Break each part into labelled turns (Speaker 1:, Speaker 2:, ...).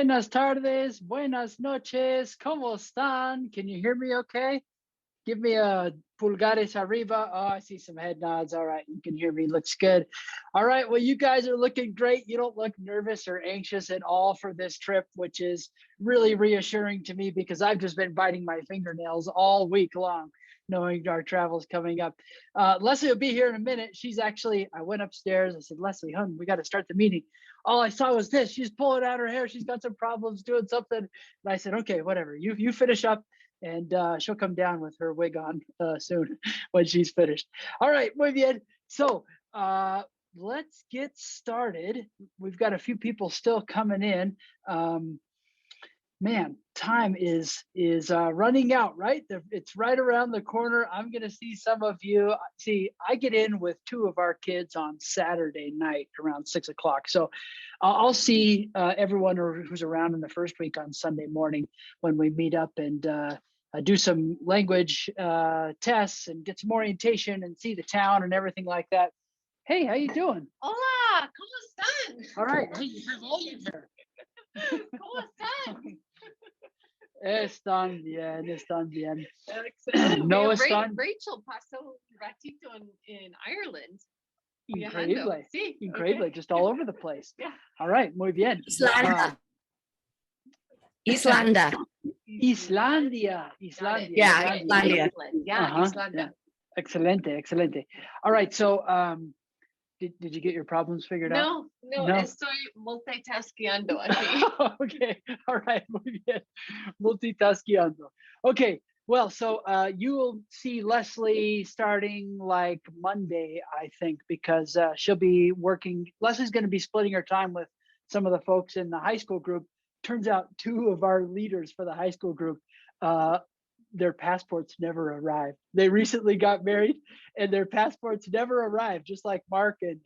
Speaker 1: Buenas tardes, buenas noches, ¿cómo están? Can you hear me okay? Give me a pulgares arriba. Oh, I see some head nods. All right, you can hear me. Looks good. All right, well, you guys are looking great. You don't look nervous or anxious at all for this trip, which is really reassuring to me because I've just been biting my fingernails all week long, knowing our travel's coming up. Leslie will be here in a minute. She's actually, I went upstairs. I said, Leslie, hon, we got to start the meeting. All I saw was this. She's pulling out her hair. She's got some problems doing something. And I said, okay, whatever. You finish up. And she'll come down with her wig on soon when she's finished. All right, muy bien. So let's get started. We've got a few people still coming in. Man, time is running out, right? It's right around the corner. I'm going to see some of you. See, I get in with two of our kids on Saturday night around 6 o'clock. So I'll see everyone who's around in the first week on Sunday morning when we meet up and do some language tests and get some orientation and see the town and everything like that. Hey, how you doing?
Speaker 2: Hola, ¿cómo están?
Speaker 1: All right. Hey, you have volume here.
Speaker 2: ¿Cómo están?
Speaker 1: Están bien.
Speaker 2: Excelente.
Speaker 1: No están.
Speaker 2: Rachel pasó un ratito in Ireland.
Speaker 1: Increíble.
Speaker 2: Sí,
Speaker 1: Increíble.
Speaker 2: okay.
Speaker 1: Just all over the place.
Speaker 2: Yeah.
Speaker 1: All right. Muy bien.
Speaker 3: Islandia. Islandia.
Speaker 1: Islandia.
Speaker 3: Yeah, Islandia.
Speaker 2: Yeah, Islandia.
Speaker 1: Yeah. Excelente. All right. So, did you get your problems figured out?
Speaker 2: No, estoy multitaskeando aquí.
Speaker 1: Okay. All right. Muy bien. Multitaskeando. Okay. Well, so you will see Leslie starting like Monday, I think, because she'll be working. Leslie's going to be splitting her time with some of the folks in the high school group. Turns out two of our leaders for the high school group, their passports never arrived. They recently got married and their passports never arrived, just like Mark and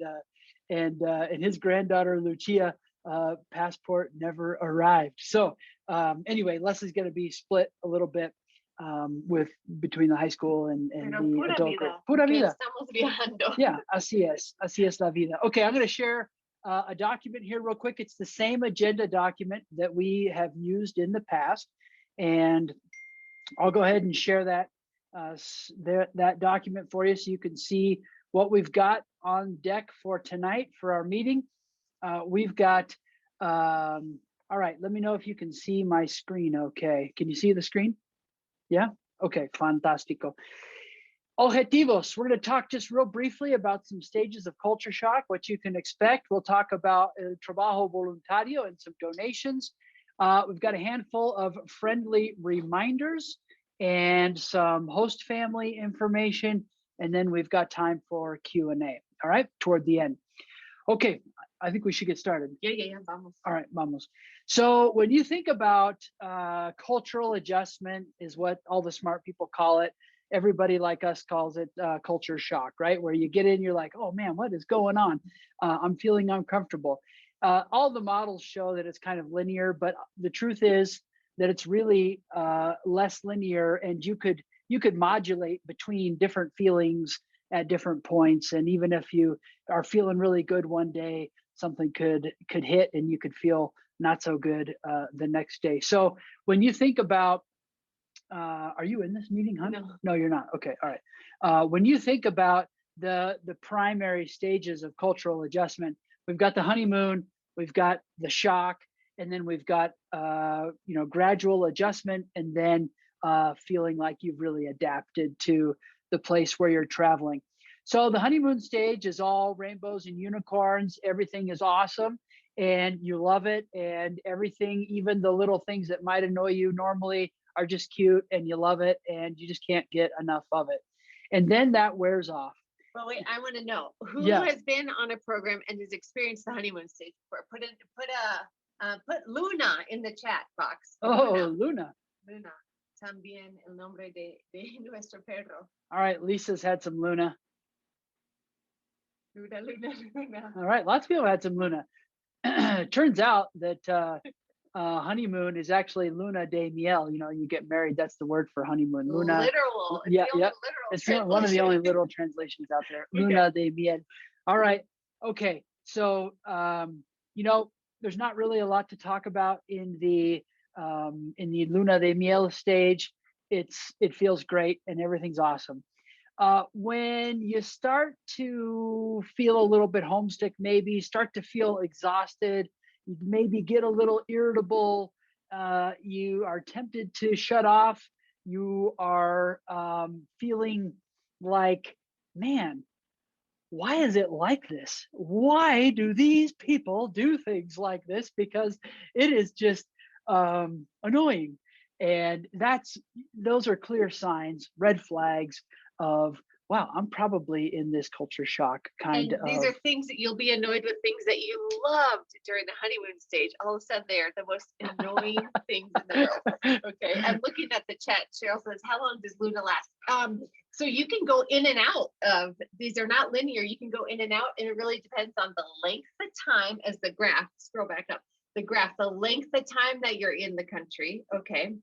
Speaker 1: his granddaughter, Lucia, passport never arrived. So anyway, Leslie's going to be split a little bit between the high school and the adult group. Pura vida.
Speaker 2: Estamos viajando.
Speaker 1: Yeah, así es la vida. Okay, I'm going to share a document here real quick. It's the same agenda document that we have used in the past. And I'll go ahead and share that document for you so you can see what we've got on deck for tonight for our meeting. We've got, all right, let me know if you can see my screen okay. Can you see the screen? Yeah? Okay, fantástico. Objetivos. We're going to talk just real briefly about some stages of culture shock, what you can expect. We'll talk about trabajo voluntario and some donations. We've got a handful of friendly reminders and some host family information. And then we've got time for Q&A. All right, toward the end. Okay, I think we should get started.
Speaker 2: Yeah, vamos.
Speaker 1: All right, vamos. So when you think about cultural adjustment is what all the smart people call it. Everybody like us calls it culture shock, right? Where you get in, you're like, oh man, what is going on? I'm feeling uncomfortable. All the models show that it's kind of linear, but the truth is that it's really less linear, and you could modulate between different feelings at different points. And even if you are feeling really good one day, something could hit and you could feel not so good the next day. So when you think about, are you in this meeting, hon? No, you're not. Okay, all right. When you think about the primary stages of cultural adjustment, we've got the honeymoon, we've got the shock, and then we've got gradual adjustment, and then feeling like you've really adapted to the place where you're traveling. So the honeymoon stage is all rainbows and unicorns. Everything is awesome and you love it, and everything, even the little things that might annoy you normally, are just cute and you love it and you just can't get enough of it. And then that wears off.
Speaker 2: Well, wait, I want to know who has been on a program and has experienced the honeymoon stage before. Put Luna in the chat box.
Speaker 1: Oh, Luna.
Speaker 2: También el nombre de nuestro perro.
Speaker 1: All right, Lisa's had some Luna.
Speaker 2: Luna.
Speaker 1: All right, lots of people had some Luna. It turns out that honeymoon is actually Luna de Miel. You know, you get married, that's the word for honeymoon. Luna.
Speaker 2: Literal.
Speaker 1: Yeah.
Speaker 2: It's
Speaker 1: one of the only literal translations out there. Luna de Miel. All right. Okay. So, there's not really a lot to talk about in the Luna de Miel stage. It feels great and everything's awesome. When you start to feel a little bit homesick, maybe start to feel exhausted, you maybe get a little irritable, you are tempted to shut off, you are feeling like, man, why is it like this? Why do these people do things like this? Because it is just annoying. And those are clear signs, red flags of, wow, I'm probably in this culture shock kind
Speaker 2: And these
Speaker 1: of.
Speaker 2: are things that you'll be annoyed with, things that you loved during the honeymoon stage. All of a sudden, they're the most annoying things in the world. Okay, I'm looking at the chat. Cheryl says, "How long does Luna last?" So you can go in and out of these. Are not linear. You can go in and out, and it really depends on the length of time. As the graph, scroll back up. The graph, the length of time that you're in the country. Okay.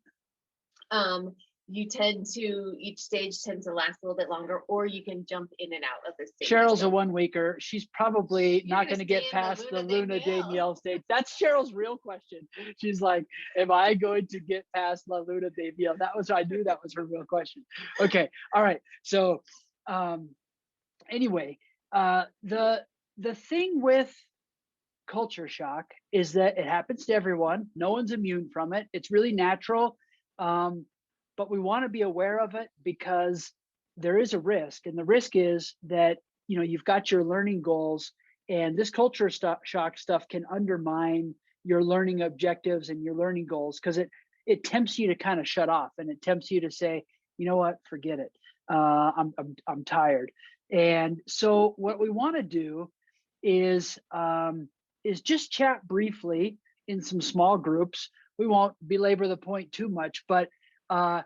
Speaker 2: You tend to, each stage tends to last a little bit longer, or you can jump in and out of the stage.
Speaker 1: Cheryl's a 1 weeker. She's probably not going to get past the Luna de Miel stage. That's Cheryl's real question. She's like, am I going to get past La Luna de Miel? I knew that was her real question. Okay. All right. So anyway, the thing with culture shock is that it happens to everyone. No one's immune from it. It's really natural. But we want to be aware of it because there is a risk. And the risk is that, you've got your learning goals, and this culture shock stuff can undermine your learning objectives and your learning goals, because it tempts you to kind of shut off, and it tempts you to say, you know what, forget it. I'm tired. And so what we want to do is just chat briefly in some small groups. We won't belabor the point too much, but how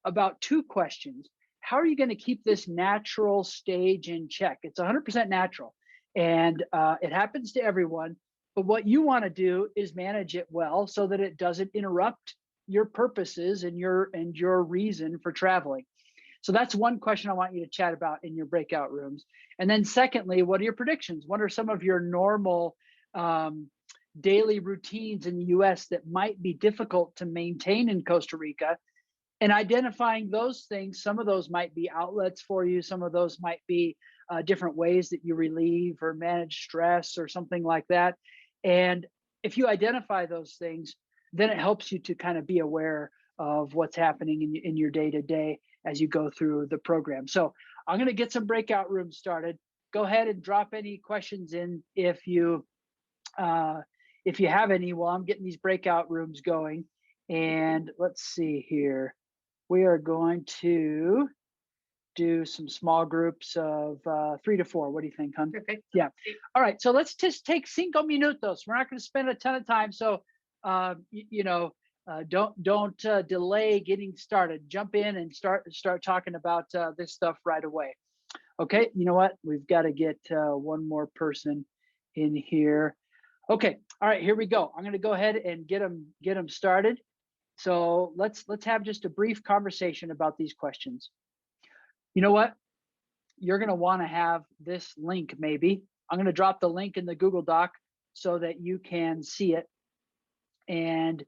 Speaker 1: about 2 questions. How are you going to keep this natural stage in check? It's 100% natural, and it happens to everyone. But what you want to do is manage it well so that it doesn't interrupt your purposes and your reason for traveling. So that's one question I want you to chat about in your breakout rooms. And then secondly, what are your predictions? What are some of your normal daily routines in the US that might be difficult to maintain in Costa Rica? And identifying those things, some of those might be outlets for you. Some of those might be different ways that you relieve or manage stress or something like that. And if you identify those things, then it helps you to kind of be aware of what's happening in your day-to-day as you go through the program. So I'm going to get some breakout rooms started. Go ahead and drop any questions in if you have any while I'm getting these breakout rooms going. And let's see here. We are going to do some small groups of 3 to 4. What do you think, hon?
Speaker 2: Perfect.
Speaker 1: Yeah. All right. So let's just take 5 minutos. We're not going to spend a ton of time. So, don't delay getting started. Jump in and start talking about this stuff right away. Okay. You know what? We've got to get one more person in here. Okay. All right. Here we go. I'm going to go ahead and get them started. So let's have just a brief conversation about these questions. You know what? You're going to want to have this link maybe. I'm going to drop the link in the Google Doc so that you can see it. And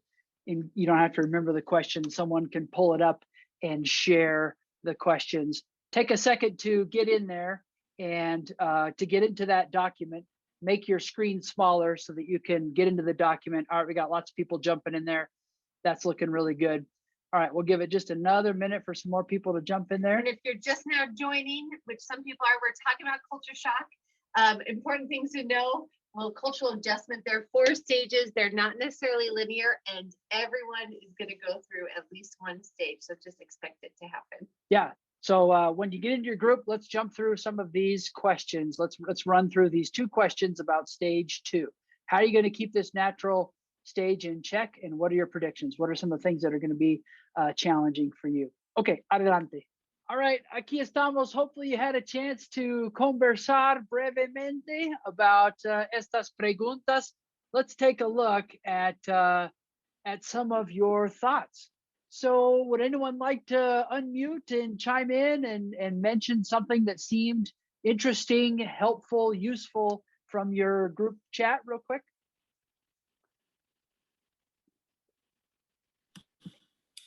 Speaker 1: you don't have to remember the question. Someone can pull it up and share the questions. Take a second to get in there and to get into that document. Make your screen smaller so that you can get into the document. All right, we got lots of people jumping in there. That's looking really good. All right, we'll give it just another minute for some more people to jump in there.
Speaker 2: And if you're just now joining, which some people are, we're talking about culture shock. Important things to know. Well, cultural adjustment, there are 4 stages. They're not necessarily linear, and everyone is going to go through at least one stage. So just expect it to happen.
Speaker 1: Yeah. So when you get into your group, let's jump through some of these questions. Let's run through these 2 questions about stage 2. How are you going to keep this natural stage in check, and what are your predictions? What are some of the things that are going to be challenging for you? Okay, adelante. All right, aquí estamos. Hopefully you had a chance to conversar brevemente about estas preguntas. Let's take a look at some of your thoughts. So would anyone like to unmute and chime in and mention something that seemed interesting, helpful, useful from your group chat real quick?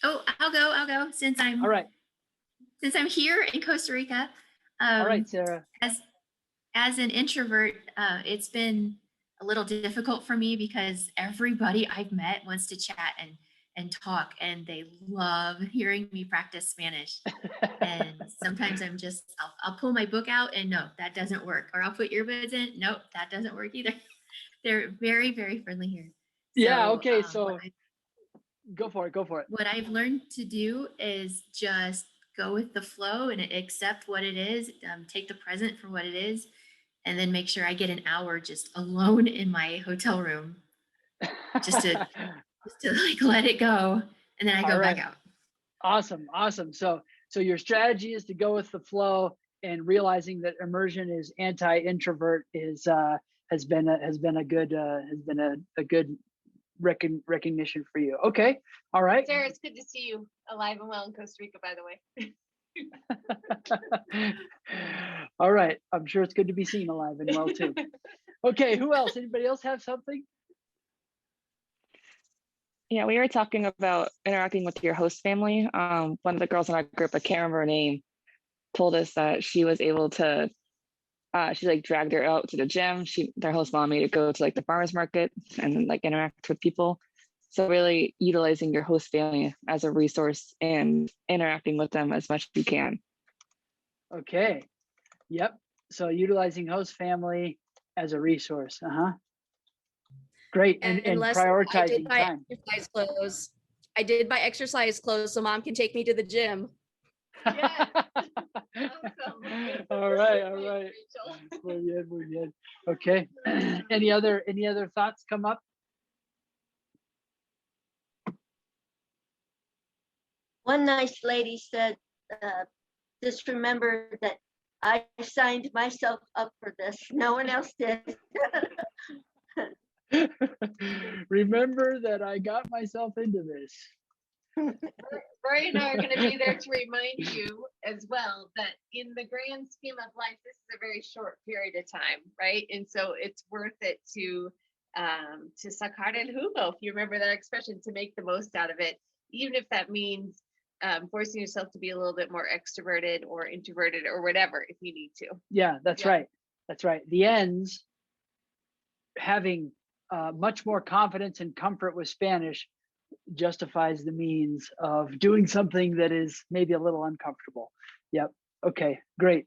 Speaker 4: Oh, I'll go since
Speaker 1: All right.
Speaker 4: I'm here in Costa Rica.
Speaker 1: All right, Sarah.
Speaker 4: As an introvert, it's been a little difficult for me because everybody I've met wants to chat and talk, and they love hearing me practice Spanish. And sometimes I'll pull my book out and no, that doesn't work. Or I'll put earbuds in. Nope, that doesn't work either. They're very, very friendly here.
Speaker 1: Yeah. Okay. So go for it.
Speaker 4: What I've learned to do is just go with the flow and accept what it is, take the present for what it is, and then make sure I get an hour just alone in my hotel room just to like let it go, and then I go back out.
Speaker 1: Awesome. So your strategy is to go with the flow, and realizing that immersion is anti-introvert has been a good recognition for you. Okay. All right.
Speaker 2: Sarah, it's good to see you alive and well in Costa Rica, by the way.
Speaker 1: All right. I'm sure it's good to be seen alive and well too. Okay. Who else? Anybody else have something?
Speaker 5: Yeah, we were talking about interacting with your host family. One of the girls in our group, I can't remember her name, told us that she was able to, she like dragged her out to the gym. Their host mom made her go to like the farmer's market and like interact with people. So really utilizing your host family as a resource and interacting with them as much as you can.
Speaker 1: Okay. Yep. So utilizing host family as a resource. Great. And prioritizing time.
Speaker 3: I did buy exercise clothes so mom can take me to the gym.
Speaker 2: Yes. Awesome.
Speaker 1: All right. Muy bien. Okay. Any other thoughts come up?
Speaker 6: One nice lady said, just remember that I signed myself up for this. No one else did.
Speaker 1: Remember that I got myself into this.
Speaker 2: Rory and I are going to be there to remind you as well that in the grand scheme of life, this is a very short period of time, right? And so it's worth it to sacar el jugo, if you remember that expression, to make the most out of it, even if that means forcing yourself to be a little bit more extroverted or introverted or whatever, if you need to.
Speaker 1: Yeah, that's right. The ends, having much more confidence and comfort with Spanish, justifies the means of doing something that is maybe a little uncomfortable. Yep. Okay, great.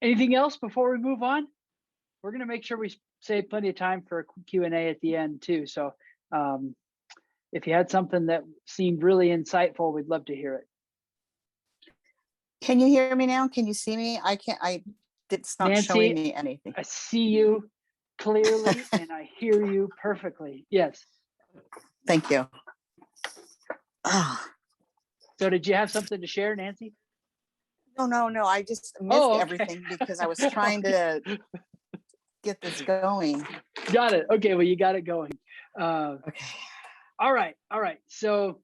Speaker 1: Anything else before we move on? We're going to make sure we save plenty of time for a Q&A at the end too. So if you had something that seemed really insightful, we'd love to hear it.
Speaker 7: Can you hear me now? Can you see me? It's not
Speaker 1: Nancy,
Speaker 7: showing me anything.
Speaker 1: I see you clearly and I hear you perfectly. Yes.
Speaker 7: Thank you. Oh.
Speaker 1: So did you have something to share, Nancy?
Speaker 7: No. I just missed everything because I was trying to get this going.
Speaker 1: Got it. Okay. Well, you got it going.
Speaker 7: Okay.
Speaker 1: All right. So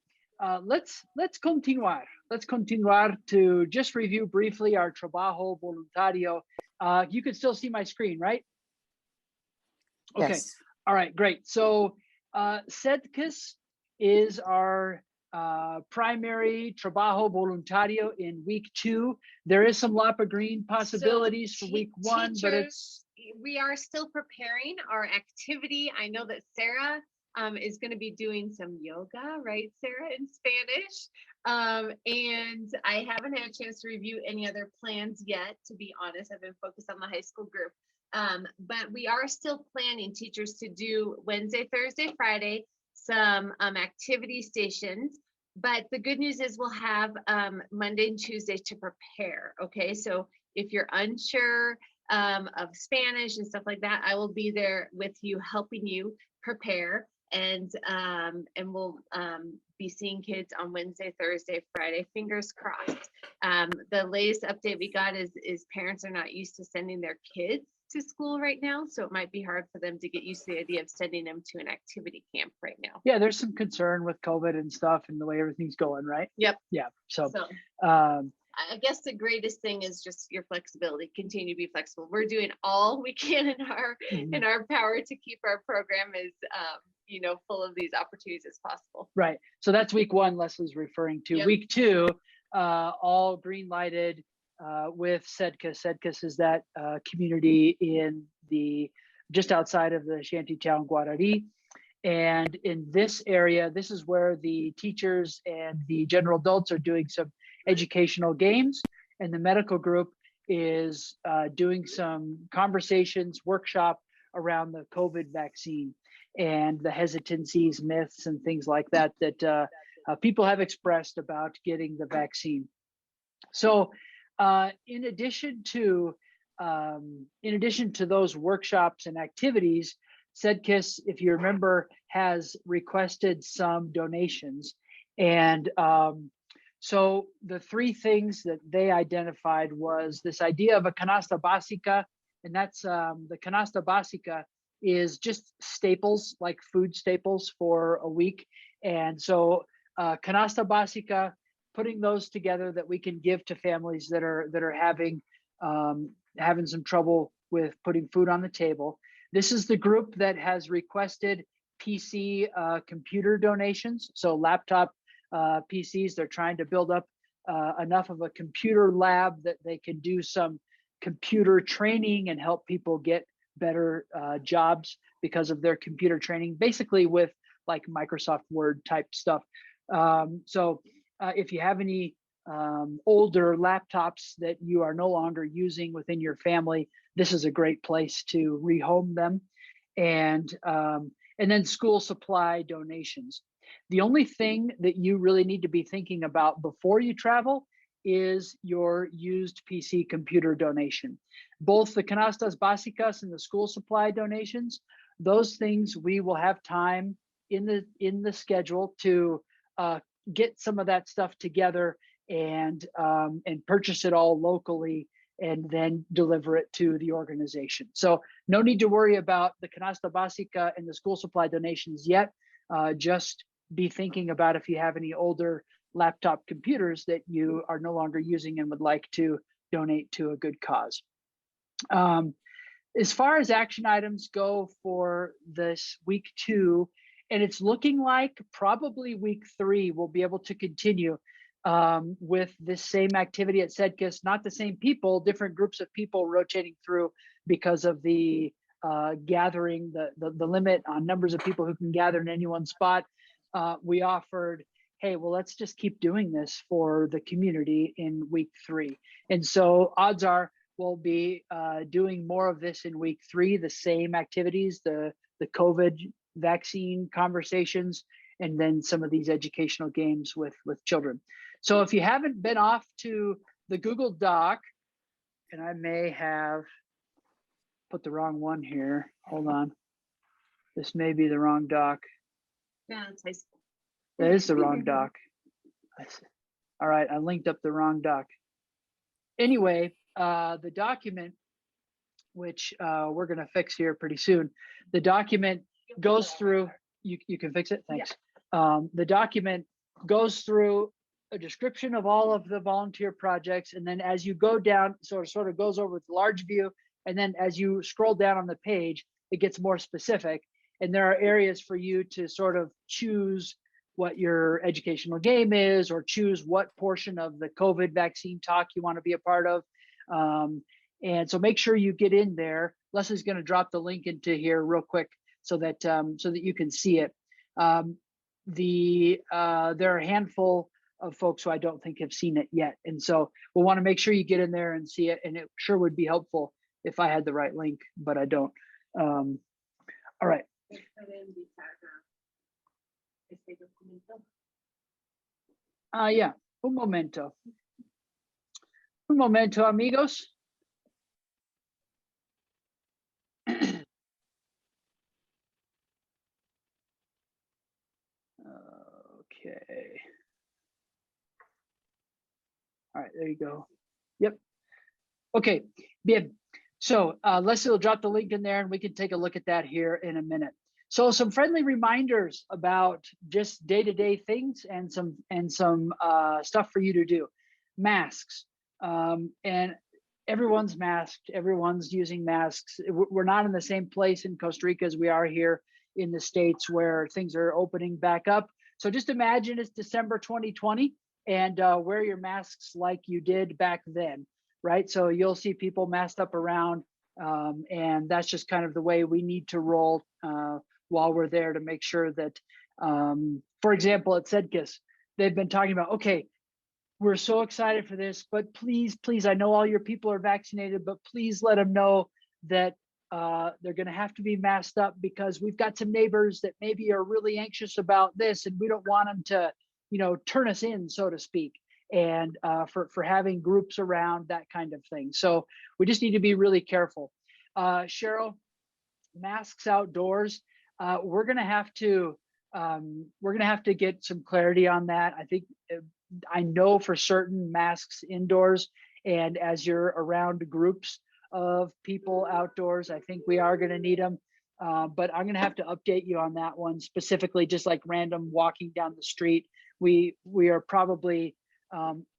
Speaker 1: let's continuar. Let's continuar to just review briefly our trabajo voluntario. You can still see my screen, right? Okay.
Speaker 7: Yes.
Speaker 1: All right, great. So SEDCAS is our primary trabajo voluntario in week 2. There is some Lapa Green possibilities for week 1, but
Speaker 2: we are still preparing our activity. I know that Sarah is going to be doing some yoga, right, Sarah, in Spanish. And I haven't had a chance to review any other plans yet, to be honest. I've been focused on the high school group. But we are still planning teachers to do Wednesday, Thursday, Friday, some activity stations. But the good news is we'll have Monday and Tuesday to prepare. Okay, so if you're unsure of Spanish and stuff like that, I will be there with you, helping you prepare. And we'll be seeing kids on Wednesday, Thursday, Friday, fingers crossed. The latest update we got is parents are not used to sending their kids to school right now, so it might be hard for them to get used to the idea of sending them to an activity camp right now.
Speaker 1: Yeah, there's some concern with COVID and stuff and the way everything's going, right?
Speaker 2: Yep.
Speaker 1: Yeah. So
Speaker 2: I guess the greatest thing is just your flexibility. Continue to be flexible. We're doing all we can in our power to keep our program as full of these opportunities as possible.
Speaker 1: Right. So that's week one Leslie's referring to.
Speaker 2: Yep.
Speaker 1: Week two, all green lighted with SEDCAS. SEDCAS is that community in just outside of the shantytown Guarari. And in this area, this is where the teachers and the general adults are doing some educational games. And the medical group is doing some conversations, workshop around the COVID vaccine and the hesitancies, myths, and things like that that people have expressed about getting the vaccine. So, in addition to those workshops and activities, SEDCAS, if you remember, has requested some donations, and so the three things that they identified was this idea of a canasta básica, and that's the canasta básica is just staples, like food staples for a week. And so canasta básica, putting those together that we can give to families that are having some trouble with putting food on the table. This is the group that has requested PC computer donations. So laptop PCs, they're trying to build up enough of a computer lab that they can do some computer training and help people get better jobs because of their computer training, basically with like Microsoft Word type stuff. So if you have any older laptops that you are no longer using within your family, this is a great place to rehome them. And then school supply donations. The only thing that you really need to be thinking about before you travel is your used PC computer donation. Both the canastas básicas and the school supply donations, those things we will have time in the schedule to get some of that stuff together and purchase it all locally and then deliver it to the organization. So no need to worry about the canasta básica and the school supply donations yet. Just be thinking about if you have any older laptop computers that you are no longer using and would like to donate to a good cause. As far as action items go for this week 2, and it's looking like probably week 3 we'll be able to continue with this same activity at SEDCAS, not the same people, different groups of people rotating through because of the gathering, the limit on numbers of people who can gather in any one spot. We offered, hey, well, let's just keep doing this for the community in week 3. And so odds are we'll be doing more of this in week 3, the same activities, the COVID vaccine conversations, and then some of these educational games with children. So if you haven't been off to the Google Doc, and I may have put the wrong one here. Hold on. This may be the wrong doc.
Speaker 2: Yeah, it's high school.
Speaker 1: That is the wrong doc. All right, I linked up the wrong doc. Anyway, the document, which we're going to fix here pretty soon, the document goes through, you can fix it? Thanks. Yeah. The document goes through a description of all of the volunteer projects, and then as you go down, so it sort of goes over with large view, and then as you scroll down on the page, it gets more specific, and there are areas for you to sort of choose what your educational game is, or choose what portion of the COVID vaccine talk you want to be a part of. And so make sure you get in there. Leslie's going to drop the link into here real quick so that you can see it. There are a handful of folks who I don't think have seen it yet, and so we'll want to make sure you get in there and see it. And it sure would be helpful if I had the right link, but I don't. All right. Yeah, un momento. Un momento, amigos. Okay. All right, there you go. Yep. Okay, bien. So Leslie will drop the link in there and we can take a look at that here in a minute. So some friendly reminders about just day-to-day things and some stuff for you to do. Masks, and everyone's masked, everyone's using masks. We're not in the same place in Costa Rica as we are here in the states where things are opening back up. So just imagine it's December 2020 and wear your masks like you did back then, right? So you'll see people masked up around, and that's just kind of the way we need to roll while we're there to make sure that, for example, at SEDCAS, they've been talking about, okay, we're so excited for this, but please, please, I know all your people are vaccinated, but please let them know that they're going to have to be masked up because we've got some neighbors that maybe are really anxious about this, and we don't want them to, you know, turn us in, so to speak, and for having groups around, that kind of thing. So we just need to be really careful. Cheryl, masks outdoors. We're going to have to get some clarity on that. I think I know for certain masks indoors, and as you're around groups of people outdoors, I think we are going to need them. But I'm going to have to update you on that one specifically, just like random walking down the street. We are probably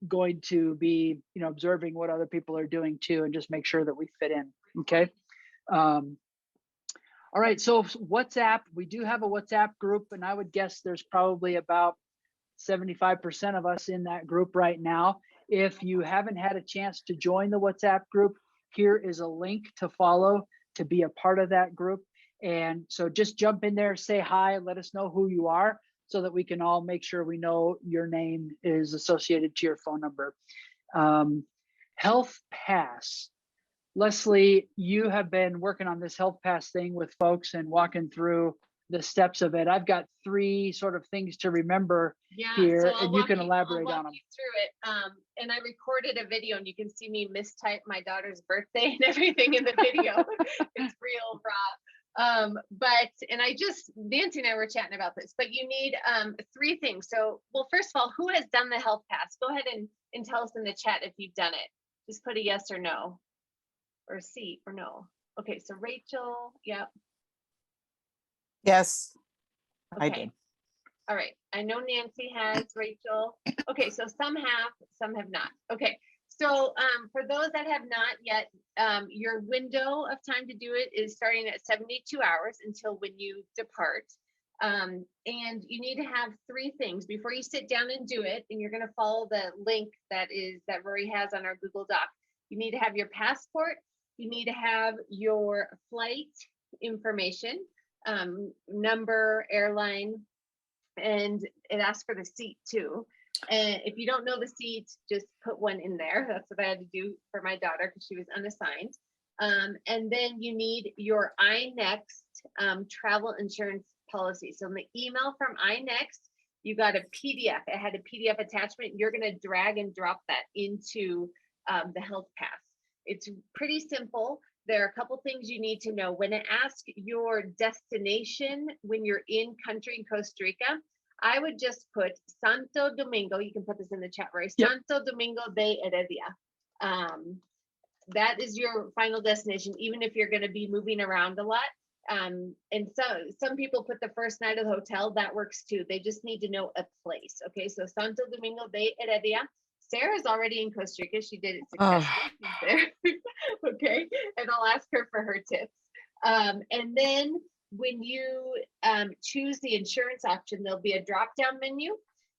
Speaker 1: going to be, you know, observing what other people are doing too, and just make sure that we fit in. Okay. All right. So WhatsApp, we do have a WhatsApp group, and I would guess there's probably about 75% of us in that group right now. If you haven't had a chance to join the WhatsApp group, here is a link to follow to be a part of that group. And so just jump in there, say hi, let us know who you are so that we can all make sure we know your name is associated to your phone number. Health Pass. Leslie, you have been working on this Health Pass thing with folks and walking through the steps of it. I've got 3 sort of things to remember here,
Speaker 2: so
Speaker 1: and you can elaborate
Speaker 2: I'll
Speaker 1: on them.
Speaker 2: walk you through it. And I recorded a video, and you can see me mistype my daughter's birthday and everything in the video. It's real raw. And Nancy and I were chatting about this, but you need 3 things. So, well, first of all, who has done the Health Pass? Go ahead and tell us in the chat if you've done it. Just put a yes or no, or C or no. Okay, so Rachel, yep.
Speaker 7: Yes, I
Speaker 2: Okay.
Speaker 7: did.
Speaker 2: All right. I know Nancy has, Rachel. Okay, so some have not. Okay. So for those that have not yet, your window of time to do it is starting at 72 hours until when you depart. And you need to have 3 things before you sit down and do it. And you're going to follow the link that Rory has on our Google Doc. You need to have your passport. You need to have your flight information, number, airline, and it asks for the seat too. And if you don't know the seat, just put one in there. That's what I had to do for my daughter because she was unassigned. And then you need your iNext travel insurance policy. So in the email from iNext, you got a PDF. It had a PDF attachment. You're going to drag and drop that into the Health Pass. It's pretty simple. There are a couple things you need to know. When it asks your destination, when you're in country in Costa Rica, I would just put Santo Domingo. You can put this in the chat, right?
Speaker 1: Yep.
Speaker 2: Santo Domingo de Heredia. That is your final destination, even if you're going to be moving around a lot. And so some people put the first night of the hotel. That works too. They just need to know a place. Okay, so Santo Domingo de Heredia. Sarah's already in Costa Rica. She did it successfully. There. Okay, and I'll ask her for her tips. And then when you choose the insurance option, there'll be a drop-down menu.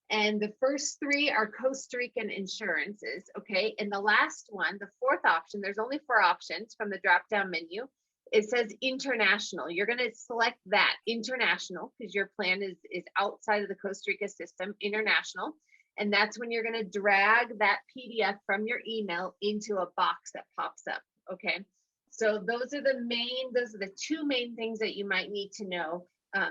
Speaker 2: And the first 3 are Costa Rican insurances, okay? And the last one, the 4th option, there's only 4 options from the drop-down menu. It says international. You're gonna select that, international, because your plan is outside of the Costa Rica system, international. And that's when you're gonna drag that PDF from your email into a box that pops up, okay? So those are the 2 main things that you might need to know.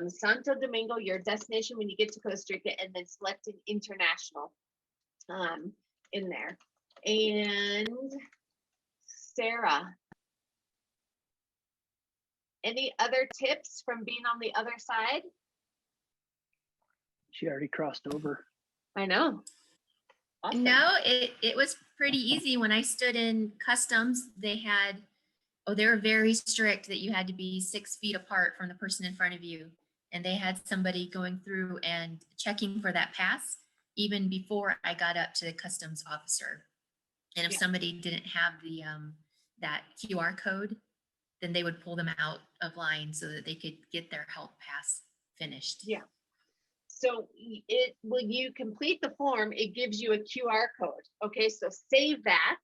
Speaker 2: Santo Domingo, your destination when you get to Costa Rica, and then select an international in there. And Sarah, any other tips from being on the other side?
Speaker 1: She already crossed over.
Speaker 2: I know. Awesome.
Speaker 4: No, it was pretty easy. When I stood in customs, they were very strict that you had to be 6 feet apart from the person in front of you. And they had somebody going through and checking for that pass even before I got up to the customs officer. And if somebody didn't have the that QR code, then they would pull them out of line so that they could get their health pass finished.
Speaker 2: Yeah. So when you complete the form, it gives you a QR code. Okay, so save that.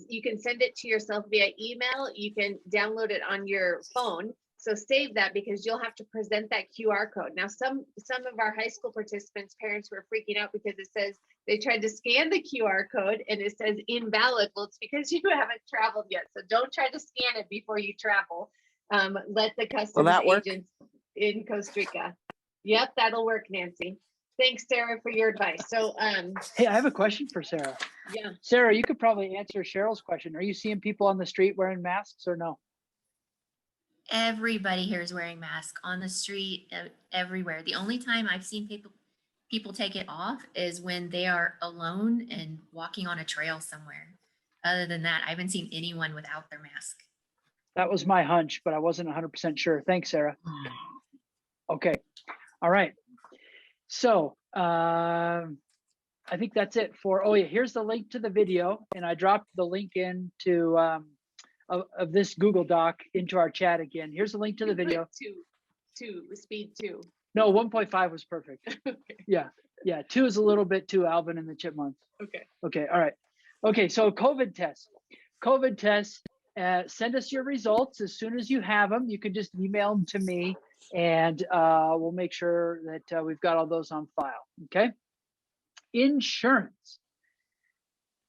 Speaker 2: You can send it to yourself via email. You can download it on your phone. So save that because you'll have to present that QR code. Now, some of our high school participants' parents were freaking out because it says they tried to scan the QR code and it says invalid. Well, it's because you haven't traveled yet. So don't try to scan it before you travel. Let the customs agents in Costa Rica. Yep, that'll work, Nancy. Thanks, Sarah, for your advice. So,
Speaker 1: hey, I have a question for Sarah.
Speaker 2: Yeah.
Speaker 1: Sarah, you could probably answer Cheryl's question. Are you seeing people on the street wearing masks or no?
Speaker 4: Everybody here is wearing masks on the street, everywhere. The only time I've seen people take it off is when they are alone and walking on a trail somewhere. Other than that, I haven't seen anyone without their mask.
Speaker 1: That was my hunch, but I wasn't 100% sure. Thanks, Sarah. Okay. All right. So I think that's it for, oh yeah, here's the link to the video. And I dropped the link into of this Google Doc into our chat again. Here's the link to the video.
Speaker 2: Speed 2.
Speaker 1: No, 1.5 was perfect.
Speaker 2: Okay.
Speaker 1: Yeah. 2 is a little bit too Alvin and the Chipmunks.
Speaker 2: Okay.
Speaker 1: All right. Okay, so COVID tests. Send us your results as soon as you have them. You can just email them to me, and we'll make sure that we've got all those on file. Okay. Insurance.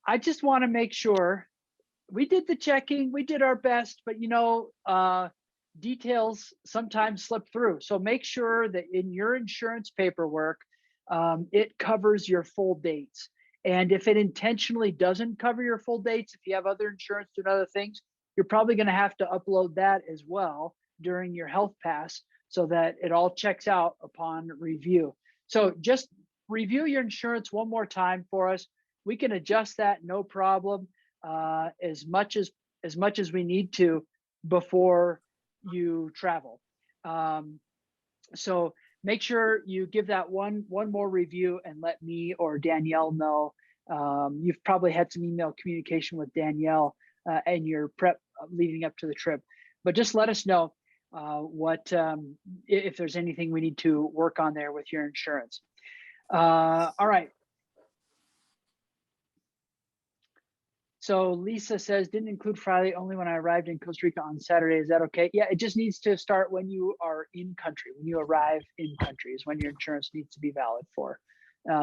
Speaker 1: I just want to make sure we did the checking, we did our best, but details sometimes slip through. So make sure that in your insurance paperwork, it covers your full dates. And if it intentionally doesn't cover your full dates, if you have other insurance and other things, you're probably going to have to upload that as well during your health pass so that it all checks out upon review. So just review your insurance one more time for us. We can adjust that, no problem, as much as we need to before you travel. So make sure you give that one more review and let me or Danielle know. You've probably had some email communication with Danielle and your prep leading up to the trip, but just let us know if there's anything we need to work on there with your insurance. All right. So Lisa says, didn't include Friday, only when I arrived in Costa Rica on Saturday. Is that okay? Yeah, it just needs to start when you are in country. When you arrive in country is when your insurance needs to be valid for.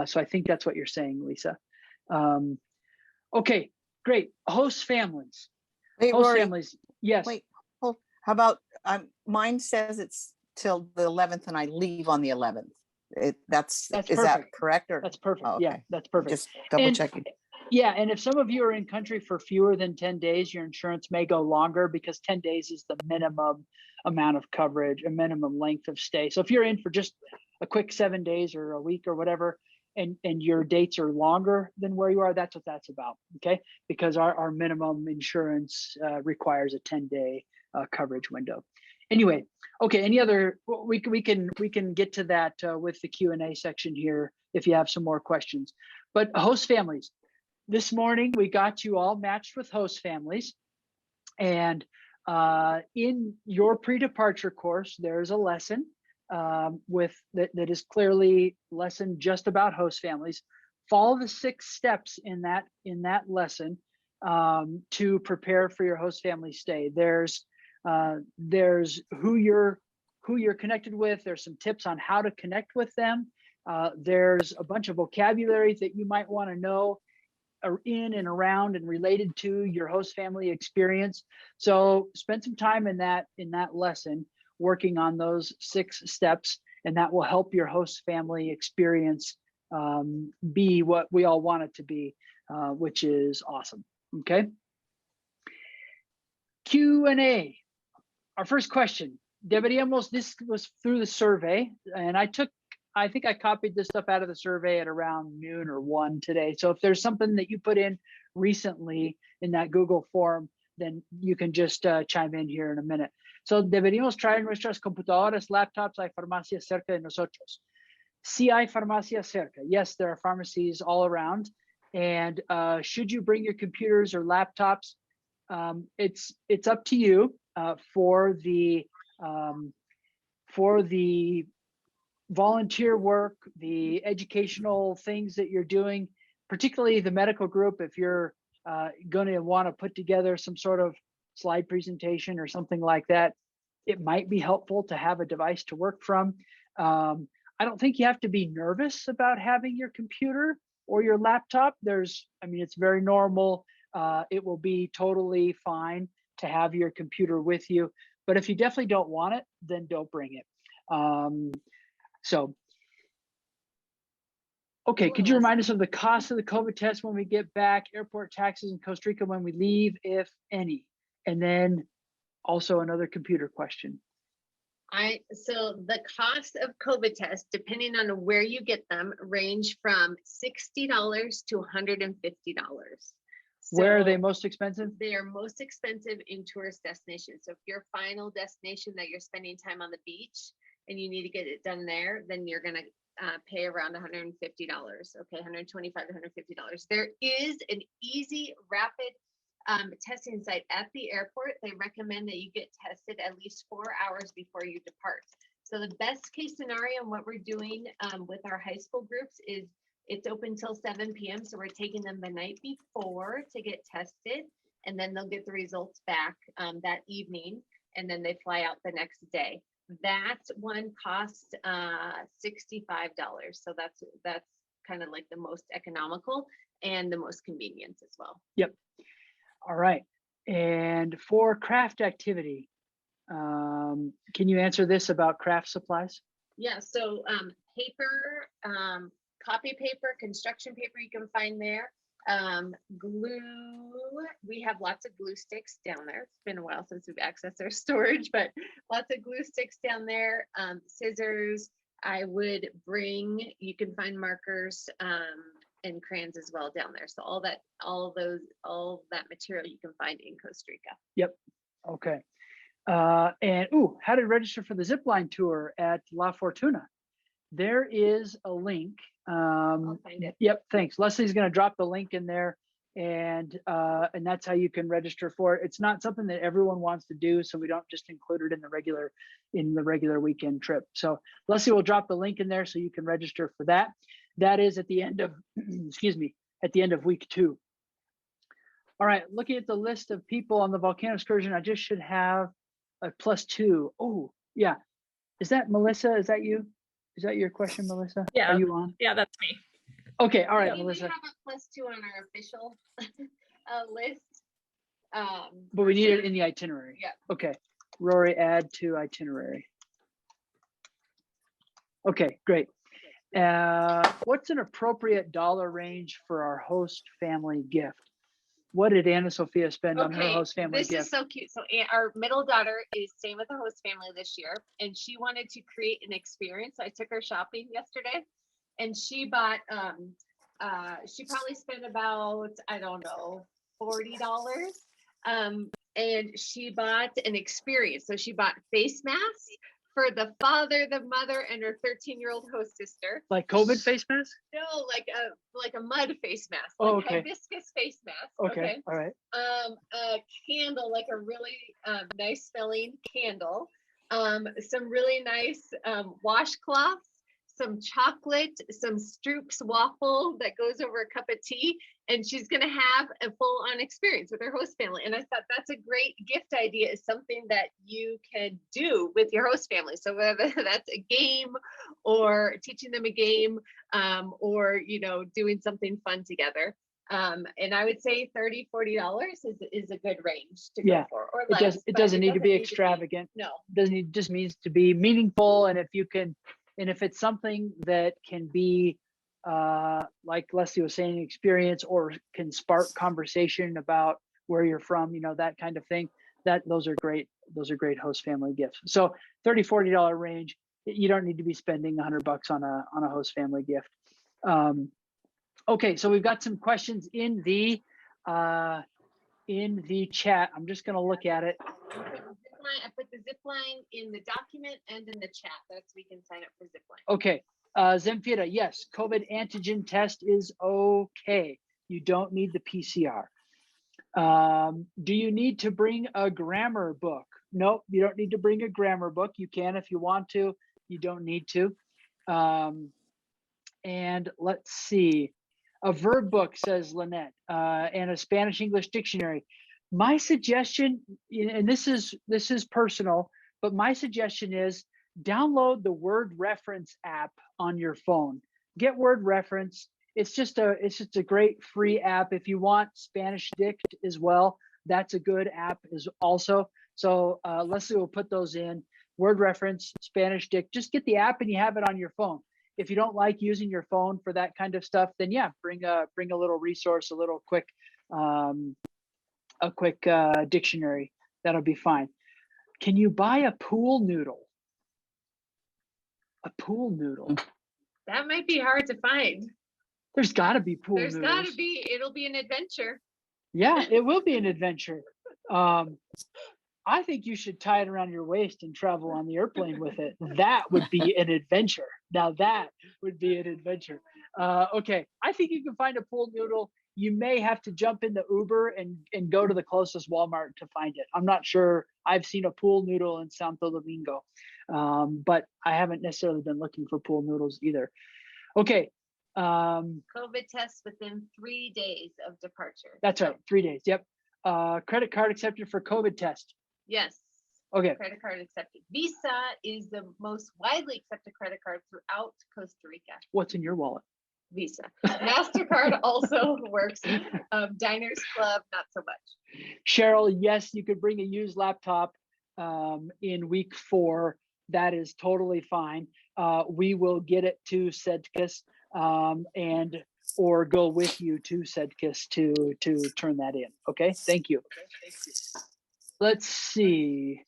Speaker 1: So I think that's what you're saying, Lisa. Okay, great. Host families.
Speaker 7: Wait,
Speaker 1: Host
Speaker 7: Rory,
Speaker 1: families. Yes.
Speaker 7: wait, hold. How about mine says it's till the 11th and I leave on the 11th. Is that
Speaker 1: perfect.
Speaker 7: correct? Or
Speaker 1: That's perfect.
Speaker 7: Oh, okay.
Speaker 1: Yeah, that's perfect.
Speaker 7: Just double
Speaker 1: And-
Speaker 7: checking.
Speaker 1: Yeah, and if some of you are in country for fewer than 10 days, your insurance may go longer because 10 days is the minimum amount of coverage, a minimum length of stay. So if you're in for just a quick 7 days or a week or whatever, and your dates are longer than where you are, that's what that's about, okay? Because our minimum insurance requires a 10-day coverage window. Anyway, okay, any other, we can get to that with the Q&A section here if you have some more questions. But host families. This morning, we got you all matched with host families. And in your pre-departure course, there's a lesson that is clearly lesson just about host families. Follow the 6 steps in that lesson to prepare for your host family stay. There's who you're connected with. There's some tips on how to connect with them. There's a bunch of vocabulary that you might want to know in and around and related to your host family experience. So spend some time in that lesson working on those 6 steps, and that will help your host family experience be what we all want it to be, which is awesome. Okay. Q&A. Our first question. This was through the survey, and I think I copied this stuff out of the survey at around noon or 1 today. So if there's something that you put in recently in that Google form, then you can just chime in here in a minute. So deberíamos traer nuestras computadoras, laptops, hay farmacias cerca de nosotros. Sí hay farmacias cerca. Yes, there are pharmacies all around. And should you bring your computers or laptops? It's up to you. for the volunteer work, the educational things that you're doing, particularly the medical group. If you're going to want to put together some sort of slide presentation or something like that, it might be helpful to have a device to work from. I don't think you have to be nervous about having your computer or your laptop. It's very normal. It will be totally fine to have your computer with you. But if you definitely don't want it, then don't bring it. Okay, could you remind us of the cost of the COVID test when we get back, airport taxes in Costa Rica when we leave, if any? And then also another computer question.
Speaker 2: So the cost of COVID tests, depending on where you get them, range from $60 to $150.
Speaker 1: Where are they most expensive?
Speaker 2: They are most expensive in tourist destinations. So if your final destination that you're spending time on the beach and you need to get it done there, then you're going to pay around $150. Okay, $125 to $150. There is an easy, rapid testing site at the airport. They recommend that you get tested at least 4 hours before you depart. So the best case scenario and what we're doing with our high school groups is it's open till 7 p.m. So we're taking them the night before to get tested, and then they'll get the results back that evening, and then they fly out the next day. That one costs $65. So that's kind of like the most economical and the most convenient as well.
Speaker 1: Yep. All right. And for craft activity, can you answer this about craft supplies?
Speaker 2: Yeah. So paper, copy paper, construction paper you can find there. Glue, we have lots of glue sticks down there. It's been a while since we've accessed our storage, but lots of glue sticks down there. Scissors, I would bring, you can find markers and crayons as well down there. So all that material you can find in Costa Rica.
Speaker 1: Yep. Okay. And how to register for the zipline tour at La Fortuna. There is a link.
Speaker 2: I'll find it.
Speaker 1: Yep, thanks. Leslie's going to drop the link in there, and that's how you can register for it. It's not something that everyone wants to do, so we don't just include it in the regular weekend trip. So Leslie will drop the link in there so you can register for that. That is at the end of at the end of week 2. All right, looking at the list of people on the volcano excursion, I just should have a +2. Oh, yeah. Is that Melissa? Is that you? Is that your question, Melissa?
Speaker 8: Yeah.
Speaker 1: Are you on?
Speaker 8: Yeah, that's me.
Speaker 1: Okay. All right,
Speaker 2: We
Speaker 1: Melissa.
Speaker 2: have a +2 on our official list.
Speaker 1: But we need it in the itinerary.
Speaker 2: Yeah.
Speaker 1: Okay. Rory, add to itinerary. Okay, great. What's an appropriate dollar range for our host family gift? What did Anna Sophia spend on her host family
Speaker 2: this
Speaker 1: gift?
Speaker 2: is so cute. So our middle daughter is staying with the host family this year, and she wanted to create an experience. I took her shopping yesterday, and she bought she probably spent about, I don't know, $40. And she bought an experience. So she bought face masks for the father, the mother, and her 13-year-old host sister.
Speaker 1: Like COVID face mask?
Speaker 2: No, like a mud face mask,
Speaker 1: Oh,
Speaker 2: like
Speaker 1: okay.
Speaker 2: hibiscus face mask.
Speaker 1: Okay. All right.
Speaker 2: A candle, like a really nice smelling candle. Some really nice washcloths, some chocolate, some Stroop's waffle that goes over a cup of tea, and she's going to have a full-on experience with her host family. And I thought that's a great gift idea, is something that you can do with your host family. So whether that's a game or teaching them a game, or, doing something fun together. And I would say $30-$40 is a good range to go for, or less.
Speaker 1: It doesn't need to be extravagant.
Speaker 2: No.
Speaker 1: It just needs to be meaningful. And if it's something that can be, like Leslie was saying, experience, or can spark conversation about where you're from, that kind of thing, those are great host family gifts. So $30-$40 range. You don't need to be spending $100 on a host family gift. Okay, so we've got some questions in the chat. I'm just going to look at it.
Speaker 2: I put the zip line in the document and in the chat. That's, we can sign up for zip line.
Speaker 1: Okay, Zemfira, yes, COVID antigen test is okay. You don't need the PCR. Do you need to bring a grammar book? Nope, you don't need to bring a grammar book. You can if you want to. You don't need to. And let's see. A verb book, says Lynette, and a Spanish English dictionary. My suggestion, and this is personal, but my suggestion is download the Word Reference app on your phone. Get Word Reference. It's just a great free app. If you want Spanish Dict as well, that's a good app as also. So Leslie will put those in. Word Reference, Spanish Dict. Just get the app and you have it on your phone. If you don't like using your phone for that kind of stuff, then yeah, bring a little resource, a little quick dictionary. That'll be fine. Can you buy a pool noodle? A pool noodle.
Speaker 2: That might be hard to find.
Speaker 1: There's got to be pool
Speaker 2: There's
Speaker 1: noodles.
Speaker 2: got to be. It'll be an adventure.
Speaker 1: Yeah, it will be an adventure. I think you should tie it around your waist and travel on the airplane with it. That would be an adventure. Now that would be an adventure. Okay, I think you can find a pool noodle. You may have to jump in the Uber and go to the closest Walmart to find it. I'm not sure. I've seen a pool noodle in Santo Domingo, but I haven't necessarily been looking for pool noodles either. Okay.
Speaker 2: COVID test within 3 days of departure.
Speaker 1: That's right, 3 days. Yep. Credit card accepted for COVID test.
Speaker 2: Yes.
Speaker 1: Okay.
Speaker 2: Credit card accepted. Visa is the most widely accepted credit card throughout Costa Rica.
Speaker 1: What's in your wallet?
Speaker 2: Visa. MasterCard also works. Diners Club, not so much.
Speaker 1: Cheryl, yes, you could bring a used laptop in week 4. That is totally fine. We will get it to Sedkis and or go with you to Sedkis to turn that in. Okay, thank you. Let's see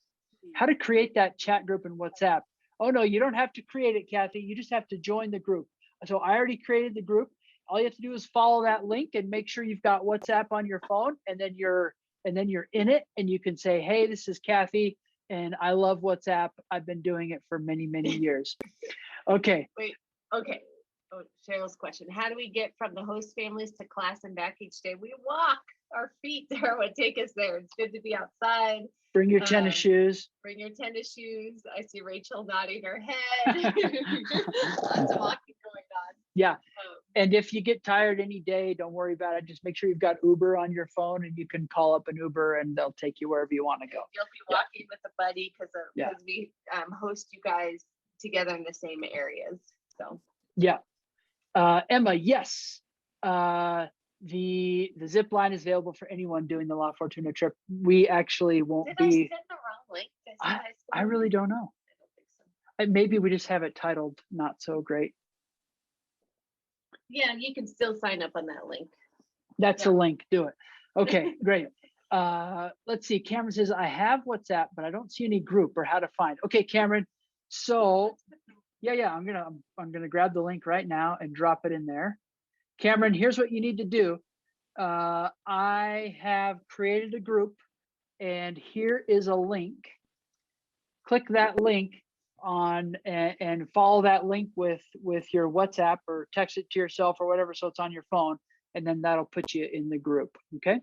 Speaker 1: how to create that chat group in WhatsApp. Oh no, you don't have to create it, Kathy. You just have to join the group. So I already created the group. All you have to do is follow that link and make sure you've got WhatsApp on your phone, and then you're in it, and you can say, hey, this is Kathy, and I love WhatsApp. I've been doing it for many, many years. Okay.
Speaker 2: Wait, okay. Oh, Cheryl's question. How do we get from the host families to class and back each day? We walk. Our feet are what take us there. It's good to be outside.
Speaker 1: Bring your tennis shoes.
Speaker 2: Bring your tennis shoes. I see Rachel nodding her head. Lots of walking going on.
Speaker 1: Yeah. And if you get tired any day, don't worry about it. Just make sure you've got Uber on your phone, and you can call up an Uber and they'll take you wherever you want to go.
Speaker 2: You'll be walking with a buddy because we host you guys together in the same areas. So
Speaker 1: yeah. Emma, yes. The zip line is available for anyone doing the La Fortuna trip. We actually won't
Speaker 2: Did
Speaker 1: be.
Speaker 2: I send the wrong link?
Speaker 1: I really don't know.
Speaker 2: I don't think so.
Speaker 1: Maybe we just have it titled not so great.
Speaker 2: Yeah, you can still sign up on that link.
Speaker 1: That's the link. Do it. Okay, great. Let's see. Cameron says, I have WhatsApp, but I don't see any group or how to find. Okay, Cameron. So yeah, I'm gonna grab the link right now and drop it in there. Cameron, here's what you need to do. I have created a group, and here is a link. Click that link on and follow that link with your WhatsApp, or text it to yourself or whatever, so it's on your phone, and then that'll put you in the group. Okay.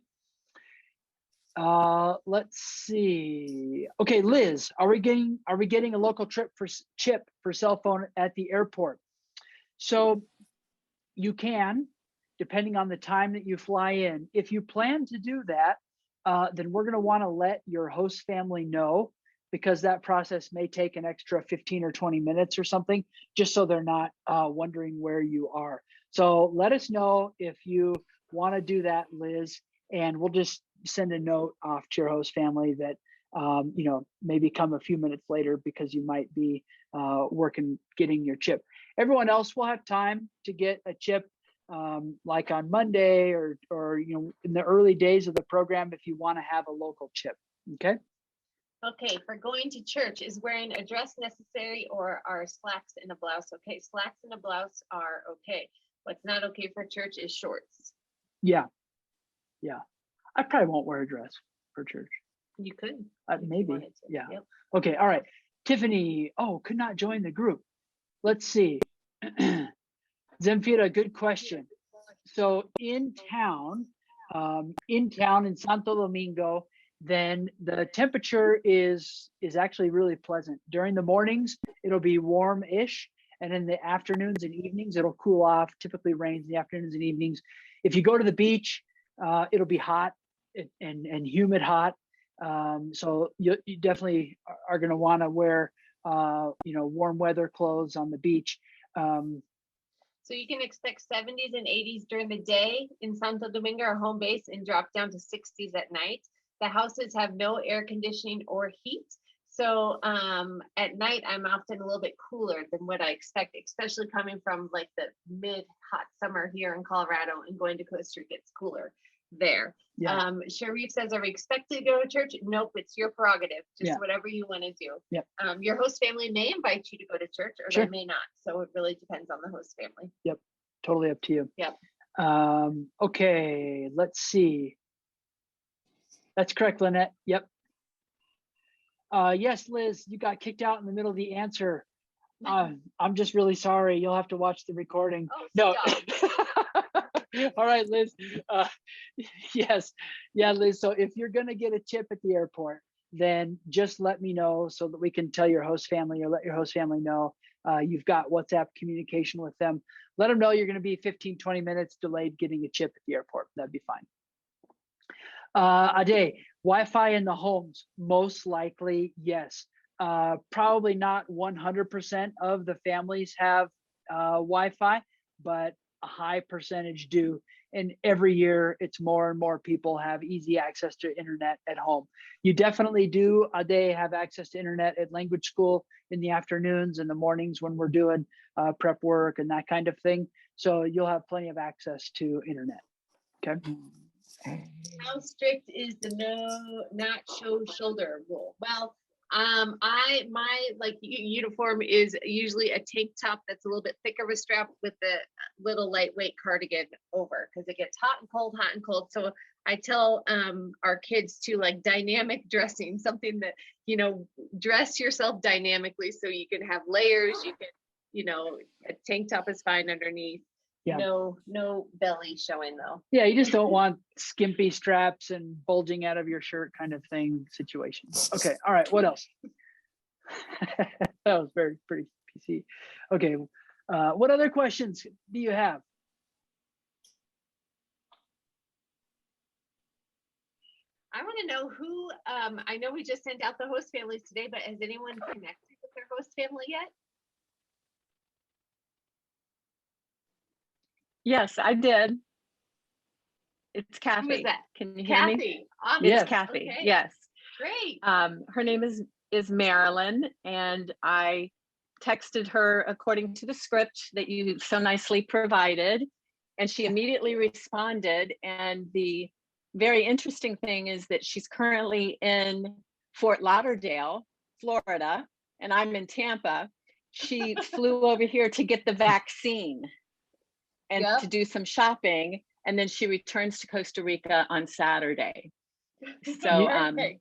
Speaker 1: Let's see. Okay, Liz, are we getting a local chip for cell phone at the airport? So you can, depending on the time that you fly in. If you plan to do that, then we're going to want to let your host family know, because that process may take an extra 15 or 20 minutes or something, just so they're not wondering where you are. So let us know if you want to do that, Liz, and we'll just send a note off to your host family that, maybe come a few minutes later because you might be working getting your chip. Everyone else will have time to get a chip, like on Monday or in the early days of the program, if you want to have a local chip. Okay.
Speaker 2: Okay, for going to church, is wearing a dress necessary, or are slacks and a blouse okay? Slacks and a blouse are okay. What's not okay for church is shorts.
Speaker 1: Yeah. I probably won't wear a dress for church.
Speaker 2: You could.
Speaker 1: Maybe. Yeah.
Speaker 2: Yep.
Speaker 1: Okay. All right. Tiffany, could not join the group. Let's see. Zemfira, good question. So in town, in town in Santo Domingo, then the temperature is actually really pleasant. During the mornings, it'll be warm-ish, and in the afternoons and evenings, it'll cool off. Typically rains in the afternoons and evenings. If you go to the beach, it'll be hot and humid hot. So you definitely are going to want to wear, warm weather clothes on the beach.
Speaker 2: So you can expect 70s and 80s during the day in Santo Domingo, our home base, and drop down to 60s at night. The houses have no air conditioning or heat. So at night, I'm often a little bit cooler than what I expect, especially coming from like the mid-hot summer here in Colorado and going to Costa Rica, it's cooler there.
Speaker 1: Yeah.
Speaker 2: Sharif says, are we expected to go to church? Nope, it's your prerogative, just
Speaker 1: Yeah.
Speaker 2: whatever you want to do.
Speaker 1: Yep.
Speaker 2: Your host family may invite you to go to church or
Speaker 1: Sure.
Speaker 2: they may not. So it really depends on the host family.
Speaker 1: Yep. Totally up to you.
Speaker 2: Yep.
Speaker 1: Okay, let's see. That's correct, Lynette. Yep. Yes, Liz, you got kicked out in the middle of the answer. I'm just really sorry. You'll have to watch the recording.
Speaker 2: Oh,
Speaker 1: No.
Speaker 2: stop.
Speaker 1: All right, Liz. Yes. Yeah, Liz. So if you're going to get a chip at the airport, then just let me know so that we can tell your host family or let your host family know you've got WhatsApp communication with them. Let them know you're going to be 15, 20 minutes delayed getting a chip at the airport. That'd be fine. Ade, Wi-Fi in the homes, most likely, yes. Probably not 100% of the families have Wi-Fi, but a high percentage do. And every year, it's more and more people have easy access to internet at home. You definitely do, Ade, have access to internet at language school in the afternoons and the mornings when we're doing prep work and that kind of thing. So you'll have plenty of access to internet. Okay.
Speaker 2: How strict is the not show shoulder rule? Well, my uniform is usually a tank top that's a little bit thicker of a strap with a little lightweight cardigan over because it gets hot and cold. So I tell our kids to like dynamic dressing, something that, dress yourself dynamically so you can have layers. You can, a tank top is fine underneath.
Speaker 1: Yeah.
Speaker 2: No belly showing though.
Speaker 1: Yeah, you just don't want skimpy straps and bulging out of your shirt kind of thing situations. Okay, all right, what else? That was pretty PC. Okay, what other questions do you have?
Speaker 2: I want to know who, I know we just sent out the host families today, but has anyone connected with their host family yet?
Speaker 8: Yes, I did. It's
Speaker 2: Who is
Speaker 8: Kathy.
Speaker 2: that?
Speaker 8: Can you hear me?
Speaker 2: Kathy. Awesome.
Speaker 1: Yes.
Speaker 8: It's Kathy.
Speaker 2: Okay.
Speaker 8: Yes.
Speaker 2: Great.
Speaker 8: Her name is Marilyn, and I texted her according to the script that you so nicely provided, and she immediately responded. And the very interesting thing is that she's currently in Fort Lauderdale, Florida, and I'm in Tampa. She flew over here to get the vaccine and
Speaker 2: Yep.
Speaker 8: to do some shopping, and then she returns to Costa Rica on Saturday. So
Speaker 2: Perfect.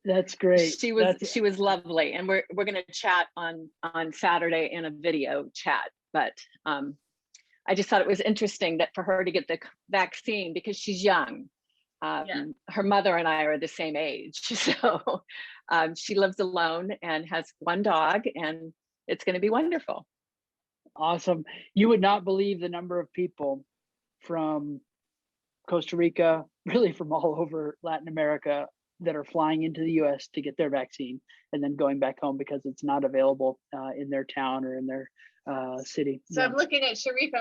Speaker 1: That's great.
Speaker 8: she was lovely, and we're going to chat on Saturday in a video chat. But I just thought it was interesting that for her to get the vaccine because she's young. Her mother and I are the same age, so she lives alone and has one dog, and it's going to be wonderful.
Speaker 1: Awesome. You would not believe the number of people from Costa Rica, really from all over Latin America, that are flying into the US to get their vaccine and then going back home because it's not available in their town or in their city.
Speaker 2: So I'm looking at Sharif.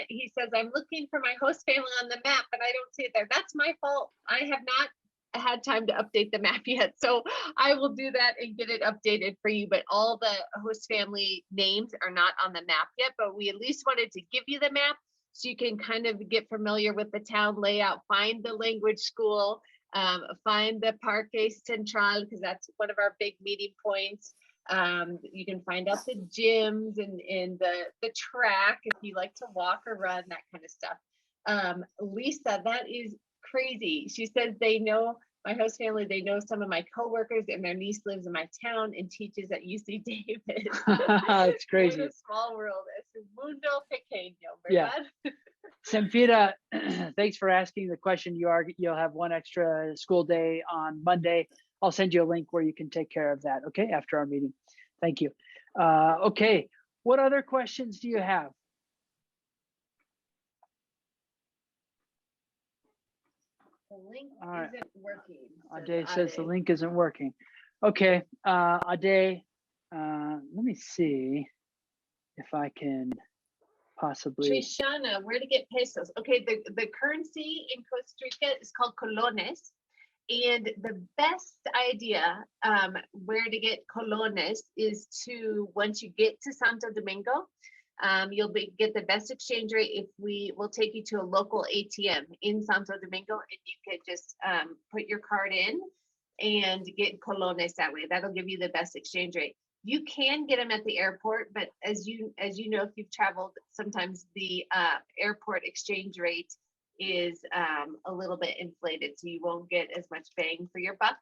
Speaker 2: He says, I'm looking for my host family on the map, but I don't see it there. That's my fault. I have not had time to update the map yet. So I will do that and get it updated for you. But all the host family names are not on the map yet, but we at least wanted to give you the map so you can kind of get familiar with the town layout, find the language school, find the Parque Central, because that's one of our big meeting points. You can find out the gyms and the track if you like to walk or run, that kind of stuff. Lisa, that is crazy. She says they know my host family, they know some of my coworkers, and their niece lives in my town and teaches at UC Davis.
Speaker 1: It's crazy.
Speaker 2: What a small world. Es un mundo pequeño,
Speaker 1: Yeah.
Speaker 2: ¿verdad?
Speaker 1: Samfira, thanks for asking the question. You'll have one extra school day on Monday. I'll send you a link where you can take care of that, okay, after our meeting. Thank you. Okay, what other questions do you have?
Speaker 2: The link
Speaker 1: All right.
Speaker 2: isn't working.
Speaker 1: Ade says the link isn't working. Okay, Ade, let me see if I can possibly.
Speaker 2: Trishana, where to get pesos? Okay, the currency in Costa Rica is called colones. And the best idea where to get colones is to, once you get to Santo Domingo, you'll get the best exchange rate if we will take you to a local ATM in Santo Domingo, and you can just put your card in and get colones that way. That'll give you the best exchange rate. You can get them at the airport, but as you know, if you've traveled, sometimes the airport exchange rate is a little bit inflated, so you won't get as much bang for your buck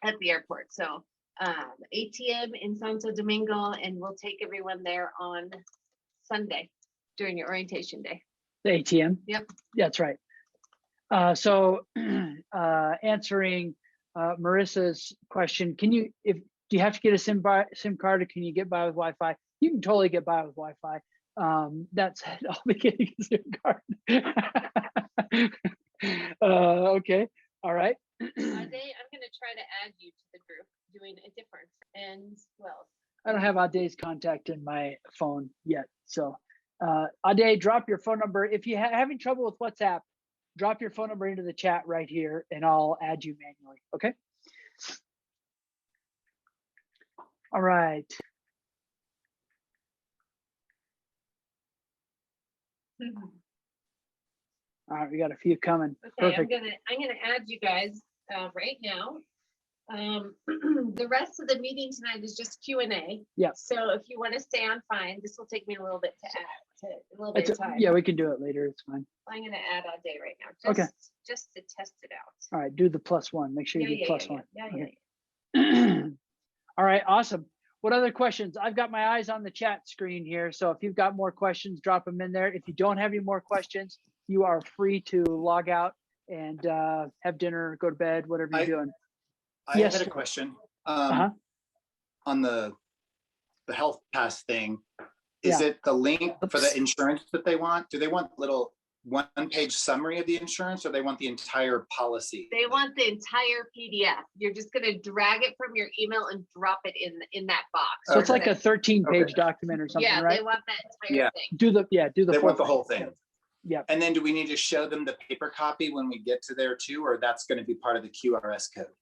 Speaker 2: at the airport. So ATM in Santo Domingo, and we'll take everyone there on Sunday during your orientation day.
Speaker 1: The ATM?
Speaker 2: Yep.
Speaker 1: That's right. So answering Marissa's question, do you have to get a SIM card, or can you get by with Wi-Fi? You can totally get by with Wi-Fi. That's it. I'll be getting a SIM card. Okay. All right.
Speaker 2: I'm going to try to add you to the group doing a difference. And well,
Speaker 1: I don't have Ade's contact in my phone yet. So Ade, drop your phone number. If you're having trouble with WhatsApp, drop your phone number into the chat right here and I'll add you manually. Okay. All right. All right, we got a few coming.
Speaker 2: Okay,
Speaker 1: Perfect.
Speaker 2: I'm gonna add you guys right now. The rest of the meeting tonight is just Q&A.
Speaker 1: Yeah.
Speaker 2: So if you want to stay on, fine. This will take me a little bit to add, a little bit of time.
Speaker 1: Yeah, we can do it later. It's fine.
Speaker 2: I'm gonna add all day right now. Just to test it out.
Speaker 1: All right, do the +1. Make sure you do +1.
Speaker 2: Yeah.
Speaker 1: Okay. All right, awesome. What other questions? I've got my eyes on the chat screen here. So if you've got more questions, drop them in there. If you don't have any more questions, you are free to log out and have dinner, go to bed, whatever you're doing.
Speaker 9: I
Speaker 1: Yes.
Speaker 9: had a question
Speaker 1: Uh-huh.
Speaker 9: on the health pass thing. Is it the link for the insurance that they want? Do they want little one-page summary of the insurance, or they want the entire policy?
Speaker 2: They want the entire PDF. You're just gonna drag it from your email and drop it in that box.
Speaker 1: So it's like a 13-page document or something,
Speaker 2: yeah,
Speaker 1: right?
Speaker 2: they want that entire thing.
Speaker 1: Do the
Speaker 9: They want the whole thing.
Speaker 1: Yeah.
Speaker 9: And then do we need to show them the paper copy when we get to there too, or that's going to be part of the QRS code?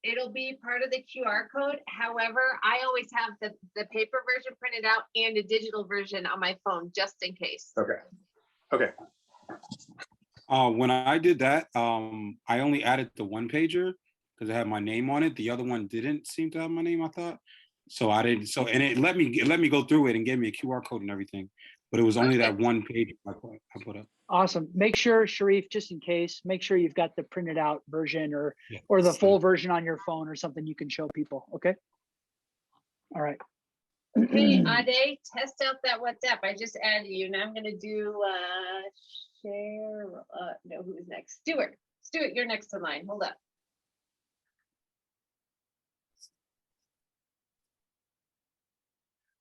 Speaker 2: It'll be part of the QR code. However, I always have the paper version printed out and a digital version on my phone, just in case.
Speaker 9: Okay.
Speaker 10: When I did that, I only added the one pager because it had my name on it. The other one didn't seem to have my name, I thought. So I didn't. So, and it let me go through it and gave me a QR code and everything. But it was only that one page I put up.
Speaker 1: Awesome. Make sure, Sharif, just in case, make sure you've got the printed out version or the full version on your phone or something you can show people. Okay. All right.
Speaker 2: Okay, Ade, test out that WhatsApp. I just added you. Now I'm gonna do share. No, who's next? Stuart, you're next in line. Hold up.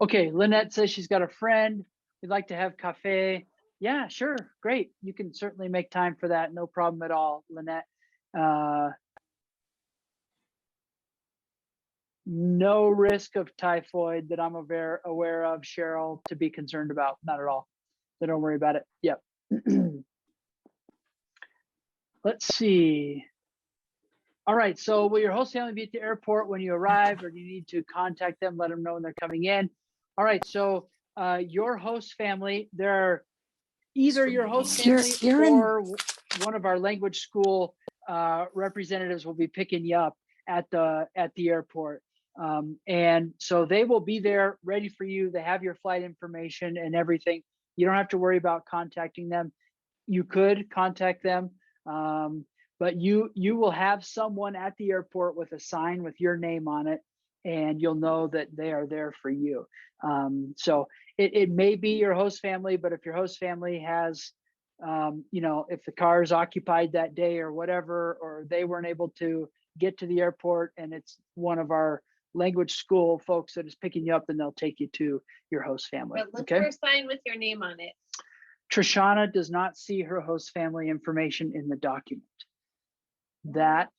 Speaker 1: Okay, Lynette says she's got a friend. We'd like to have cafe. Yeah, sure. Great. You can certainly make time for that. No problem at all, Lynette. No risk of typhoid that I'm aware of, Cheryl, to be concerned about. Not at all. So don't worry about it. Yep. Let's see. All right. So will your host family be at the airport when you arrive, or do you need to contact them, let them know when they're coming in? All right. So your host family, they're either your host family or one of our language school representatives will be picking you up at the airport. And so they will be there ready for you. They have your flight information and everything. You don't have to worry about contacting them. You could contact them, but you will have someone at the airport with a sign with your name on it, and you'll know that they are there for you. So it may be your host family, but if your host family has you know, if the car is occupied that day or whatever, or they weren't able to get to the airport and it's one of our language school folks that is picking you up, then they'll take you to your host family.
Speaker 2: But look
Speaker 1: Okay.
Speaker 2: for a sign with your name on it.
Speaker 1: Trishana does not see her host family information in the document. That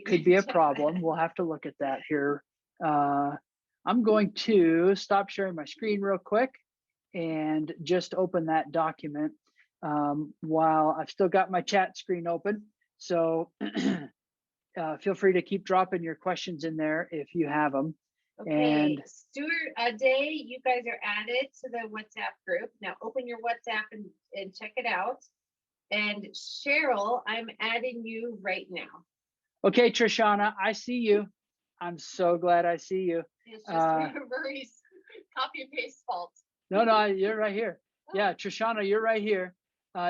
Speaker 1: could be a problem. We'll have to look at that here. I'm going to stop sharing my screen real quick and just open that document while I've still got my chat screen open. So feel free to keep dropping your questions in there if you have them.
Speaker 2: Okay,
Speaker 1: And
Speaker 2: Stuart, Day, you guys are added to the WhatsApp group. Now open your WhatsApp and check it out. And Cheryl, I'm adding you right now.
Speaker 1: okay, Trishana, I see you. I'm so glad I see you.
Speaker 2: It's just Murray's copy and paste fault.
Speaker 1: No, you're right here. Yeah, Trishana, you're right here.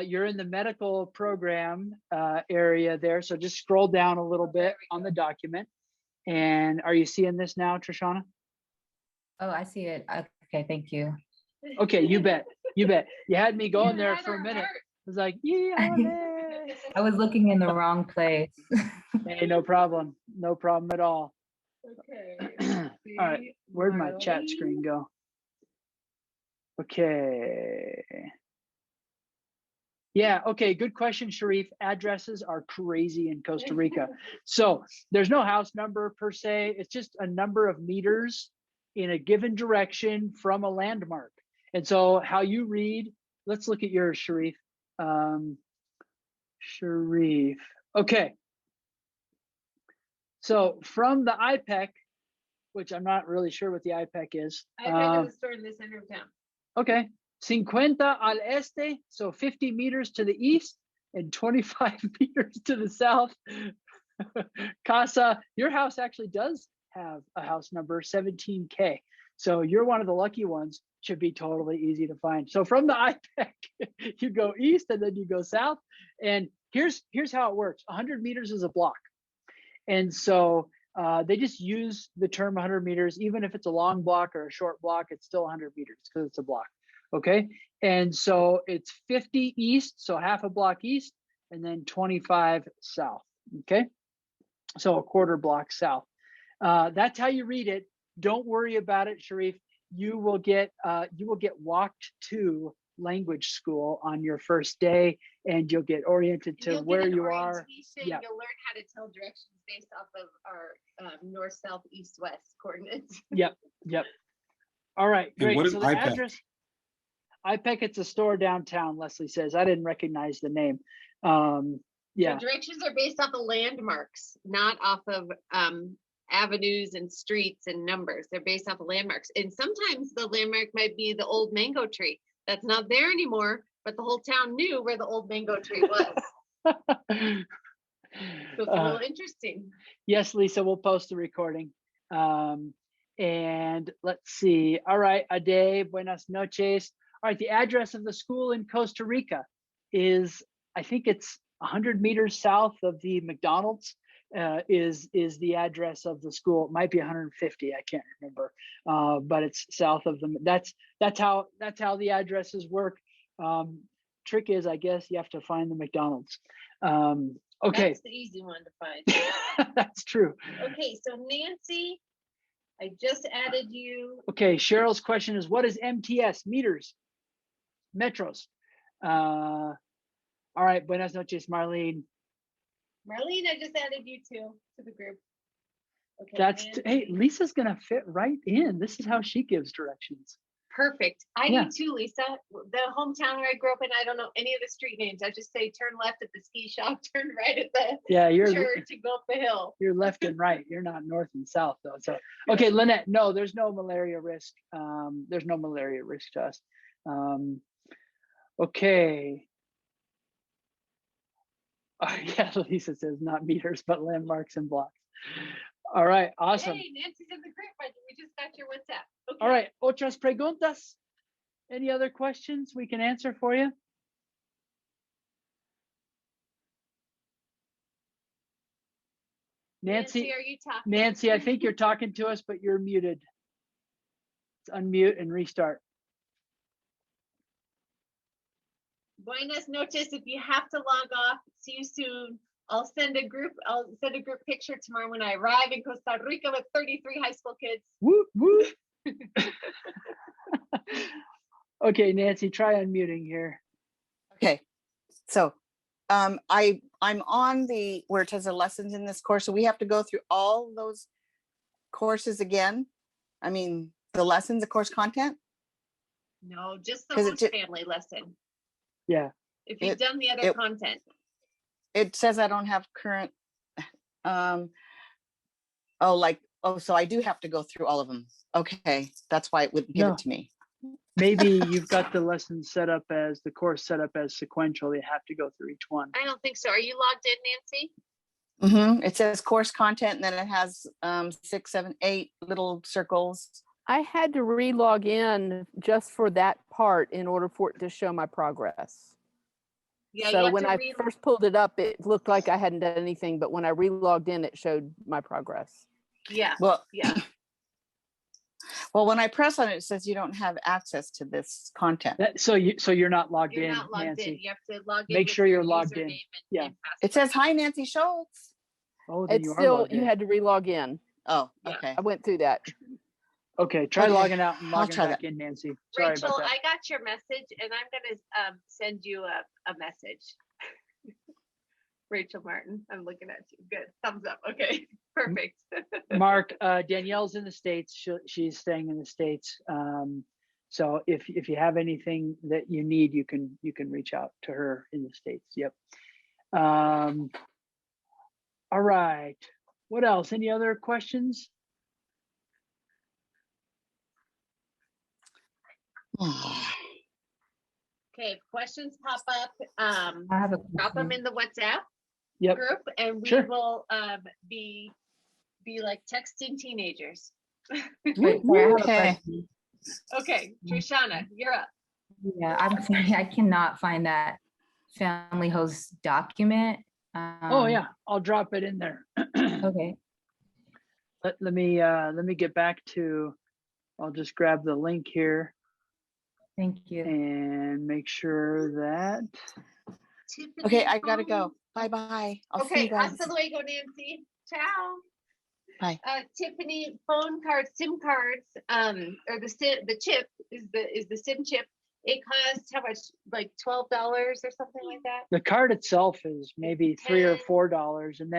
Speaker 1: You're in the medical program area there. So just scroll down a little bit on the document. And are you seeing this now, Trishana?
Speaker 11: Oh, I see it. Okay, thank you.
Speaker 1: Okay, you bet. You bet. You had me going there for a minute. I was like, yeah.
Speaker 11: I was looking in the wrong place.
Speaker 1: Hey, no problem. No problem at all.
Speaker 2: Okay.
Speaker 1: All right, where'd my chat screen go? Okay. Yeah, okay, good question, Sharif. Addresses are crazy in Costa Rica. So there's no house number per se. It's just a number of meters in a given direction from a landmark. And so how you read, let's look at yours, Sharif. Sharif, okay. So from the IPEC, which I'm not really sure what the IPEC is.
Speaker 2: IPEC is a store in the center of town.
Speaker 1: Okay, 50 al este, so 50 meters to the east and 25 meters to the south. Casa, your house actually does have a house number, 17K. So you're one of the lucky ones. Should be totally easy to find. So from the IPEC, you go east and then you go south. And here's how it works. 100 meters is a block. And so they just use the term 100 meters, even if it's a long block or a short block, it's still 100 meters because it's a block. Okay. And so it's 50 east, so half a block east, and then 25 south. Okay. So a quarter block south. That's how you read it. Don't worry about it, Sharif. You will get walked to language school on your first day, and you'll get oriented to where you are.
Speaker 2: Yeah. You'll learn how to tell directions based off of our north, south, east, west coordinates.
Speaker 1: Yep. All right, great.
Speaker 10: What is
Speaker 1: So the
Speaker 10: IPEC?
Speaker 1: address, IPEC, it's a store downtown, Leslie says. I didn't recognize the name. Yeah.
Speaker 2: The directions are based off of landmarks, not off of avenues and streets and numbers. They're based off of landmarks. And sometimes the landmark might be the old mango tree. That's not there anymore, but the whole town knew where the old mango tree was. So it's a little interesting.
Speaker 1: Yes, Lisa, we'll post the recording. And let's see. All right, Ade, buenas noches. All right, the address of the school in Costa Rica is, I think it's 100 meters south of the McDonald's. Is the address of the school. It might be 150, I can't remember, but it's south of them. That's how the addresses work. Trick is, I guess, you have to find the McDonald's. Okay,
Speaker 2: That's the easy one to find.
Speaker 1: that's true.
Speaker 2: Okay, so Nancy, I just added you.
Speaker 1: Okay, Cheryl's question is, what is MTS? Meters, metros. All right, buenas noches, Marlene.
Speaker 2: Marlene, I just added you to the group. Okay,
Speaker 1: That's
Speaker 2: Nancy.
Speaker 1: hey, Lisa's gonna fit right in. This is how she gives directions.
Speaker 2: Perfect. I
Speaker 1: Yeah.
Speaker 2: do too, Lisa. The hometown where I grew up in, I don't know any of the street names. I just say turn left at the ski shop, turn right at the
Speaker 1: Yeah,
Speaker 2: church, and go up the hill.
Speaker 1: you're left and right. You're not north and south though. So okay, Lynette, no, there's no malaria risk. There's no malaria risk to us. Okay. Yeah, Lisa says not meters, but landmarks and blocks. All right, awesome.
Speaker 2: Hey, Nancy's in the group. We just got your WhatsApp. Okay.
Speaker 1: All right, otras preguntas? Any other questions we can answer for you? Nancy,
Speaker 2: are you talking?
Speaker 1: Nancy, I think you're talking to us, but you're muted. Let's unmute and restart.
Speaker 2: Buenas noches. If you have to log off, see you soon. I'll send a group picture tomorrow when I arrive in Costa Rica with 33 high school kids.
Speaker 1: Woo, woo. Okay, Nancy, try unmuting here.
Speaker 7: Okay, so I'm on the where it says the lessons in this course. So we have to go through all those courses again. I mean, the lessons, the course content.
Speaker 2: No, just the
Speaker 7: 'Cause
Speaker 2: host family lesson.
Speaker 1: Yeah.
Speaker 2: If you've done the other content.
Speaker 7: It says I don't have current. So I do have to go through all of them. Okay, that's why it wouldn't give
Speaker 1: No.
Speaker 7: it to me.
Speaker 1: Maybe you've got the lesson set up as the course set up as sequential. They have to go through each one.
Speaker 2: I don't think so. Are you logged in, Nancy?
Speaker 7: It says course content, and then it has 6, 7, 8 little circles.
Speaker 12: I had to re-log in just for that part in order for it to show my progress.
Speaker 2: Yeah,
Speaker 12: so when I first pulled it up, it looked like I hadn't done anything, but when I re-logged in, it showed my progress.
Speaker 2: Yeah.
Speaker 7: Well,
Speaker 2: yeah.
Speaker 7: Well, when I press on it, it says you don't have access to this content.
Speaker 1: So you're not logged
Speaker 2: You're
Speaker 1: in,
Speaker 2: not logged
Speaker 1: Nancy.
Speaker 2: in. You have to log in.
Speaker 1: Make
Speaker 2: with
Speaker 1: sure
Speaker 2: your
Speaker 1: you're logged in.
Speaker 2: username
Speaker 1: Yeah.
Speaker 7: It says, "Hi, Nancy Schultz."
Speaker 1: Oh, then
Speaker 12: It's
Speaker 1: you are
Speaker 12: still,
Speaker 1: logged
Speaker 12: you
Speaker 1: in.
Speaker 12: had to re-log in.
Speaker 7: Oh,
Speaker 2: Yeah.
Speaker 7: okay.
Speaker 12: I went through that.
Speaker 1: Okay, try
Speaker 7: Okay,
Speaker 1: logging out and
Speaker 7: I'll
Speaker 1: logging
Speaker 7: try
Speaker 1: back
Speaker 7: that.
Speaker 1: in, Nancy. Sorry
Speaker 2: Rachel,
Speaker 1: about that.
Speaker 2: I got your message, and I'm gonna send you a message. Rachel Martin, I'm looking at you. Good, thumbs up. Okay, perfect.
Speaker 1: Mark, Danielle's in the States. She's staying in the States. So if you have anything that you need, you can reach out to her in the States. Yep. All right. What else? Any other questions?
Speaker 2: Okay, questions pop up.
Speaker 11: I have a
Speaker 2: Drop them
Speaker 11: question.
Speaker 2: in the WhatsApp
Speaker 1: Yep.
Speaker 2: group, and we
Speaker 1: Sure.
Speaker 2: will be like texting teenagers.
Speaker 11: Wait, sorry, I have a
Speaker 7: Okay.
Speaker 11: question.
Speaker 2: Okay, Trishana, you're up.
Speaker 11: Yeah, I'm saying I cannot find that family host document.
Speaker 1: Oh yeah, I'll drop it in there.
Speaker 11: Okay.
Speaker 1: Let me get back to. I'll just grab the link here
Speaker 11: Thank you.
Speaker 1: and make sure that.
Speaker 2: Tiffany
Speaker 7: Okay, I gotta
Speaker 2: Bone.
Speaker 7: go. Bye. I'll see
Speaker 2: Okay,
Speaker 7: you guys.
Speaker 2: hasta luego, Nancy. Ciao.
Speaker 7: Bye.
Speaker 2: Tiffany, phone cards, SIM cards, or the chip is the SIM chip. It costs how much? Like $12 or something like that.
Speaker 1: The card itself is maybe $3 or $4, and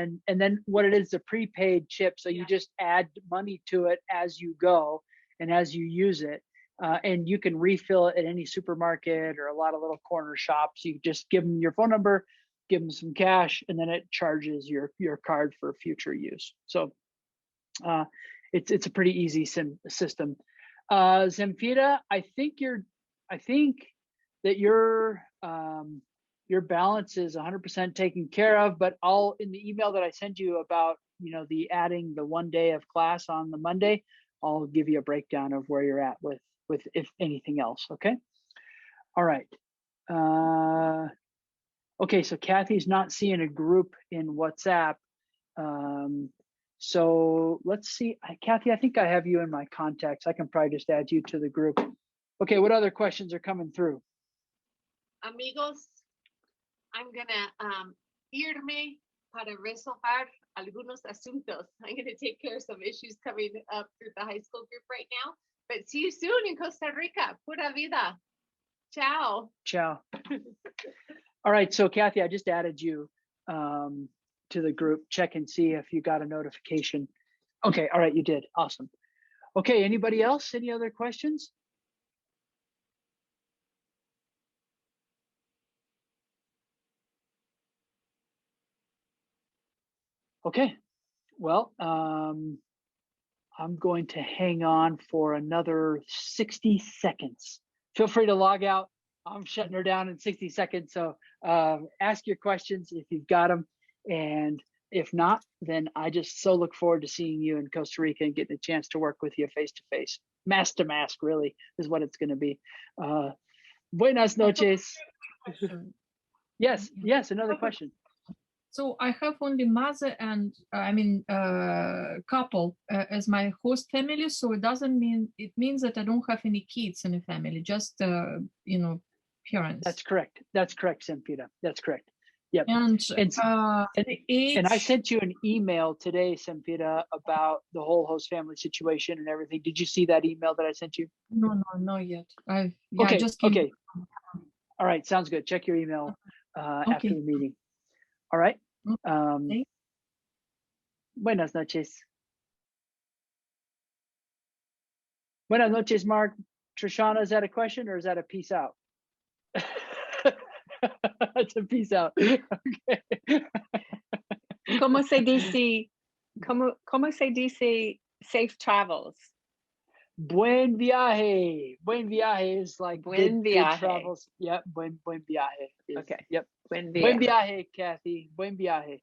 Speaker 1: then what it is, the prepaid chip. So you just add money to it as you go and as you use it, and you can refill it at any supermarket or a lot of little corner shops. You just give them your phone number, give them some cash, and then it charges your card for future use. So it's a pretty easy system. Zemfira, I think that your balance is 100% taken care of, but I'll, in the email that I send you about, the adding the 1 day of class on the Monday, I'll give you a breakdown of where you're at with if anything else. Okay. All right. Okay. So Kathy's not seeing a group in WhatsApp. So let's see, Kathy, I think I have you in my contacts. I can probably just add you to the group. Okay, what other questions are coming through?
Speaker 2: Amigos, I'm gonna irme para resolver algunos asuntos. I'm gonna take care of some issues coming up through the high school group right now. But see you soon in Costa Rica. Pura vida. Ciao.
Speaker 1: Ciao. All right, so Kathy, I just added you to the group. Check and see if you got a notification. Okay, all right, you did. Awesome. Okay, anybody else? Any other questions? Okay, well, I'm going to hang on for another 60 seconds. Feel free to log out. I'm shutting her down in 60 seconds. So ask your questions if you've got them. And if not, then I just so look forward to seeing you in Costa Rica and getting a chance to work with you face to face. Mask to mask, really, is what it's going to be. Buenas noches. Yes, another question.
Speaker 13: So I have only mother and couple as my host family. So it means that I don't have any kids in the family. Just parents.
Speaker 1: That's correct. That's correct, Cynthia. That's correct. Yep.
Speaker 13: And
Speaker 1: And,
Speaker 13: the age.
Speaker 1: and I sent you an email today, Cynthia, about the whole host family situation and everything. Did you see that email that I sent you?
Speaker 13: No, not yet. I
Speaker 1: Okay.
Speaker 13: just came.
Speaker 1: Okay. All right. Sounds good. Check your email after the meeting. All right.
Speaker 13: Okay.
Speaker 1: Buenas noches. Buenas noches, Mark. Trishana, is that a question or is that a peace out? That's a peace out. Okay.
Speaker 8: Como se dice, como se dice safe travels?
Speaker 1: Buen viaje. Buen viaje is like
Speaker 8: Buen
Speaker 1: good
Speaker 8: viaje.
Speaker 1: travels. Yep. Buen viaje.
Speaker 8: Okay.
Speaker 1: Yep.
Speaker 8: Buen
Speaker 1: Buen
Speaker 8: viaje.
Speaker 1: viaje, Kathy. Buen viaje.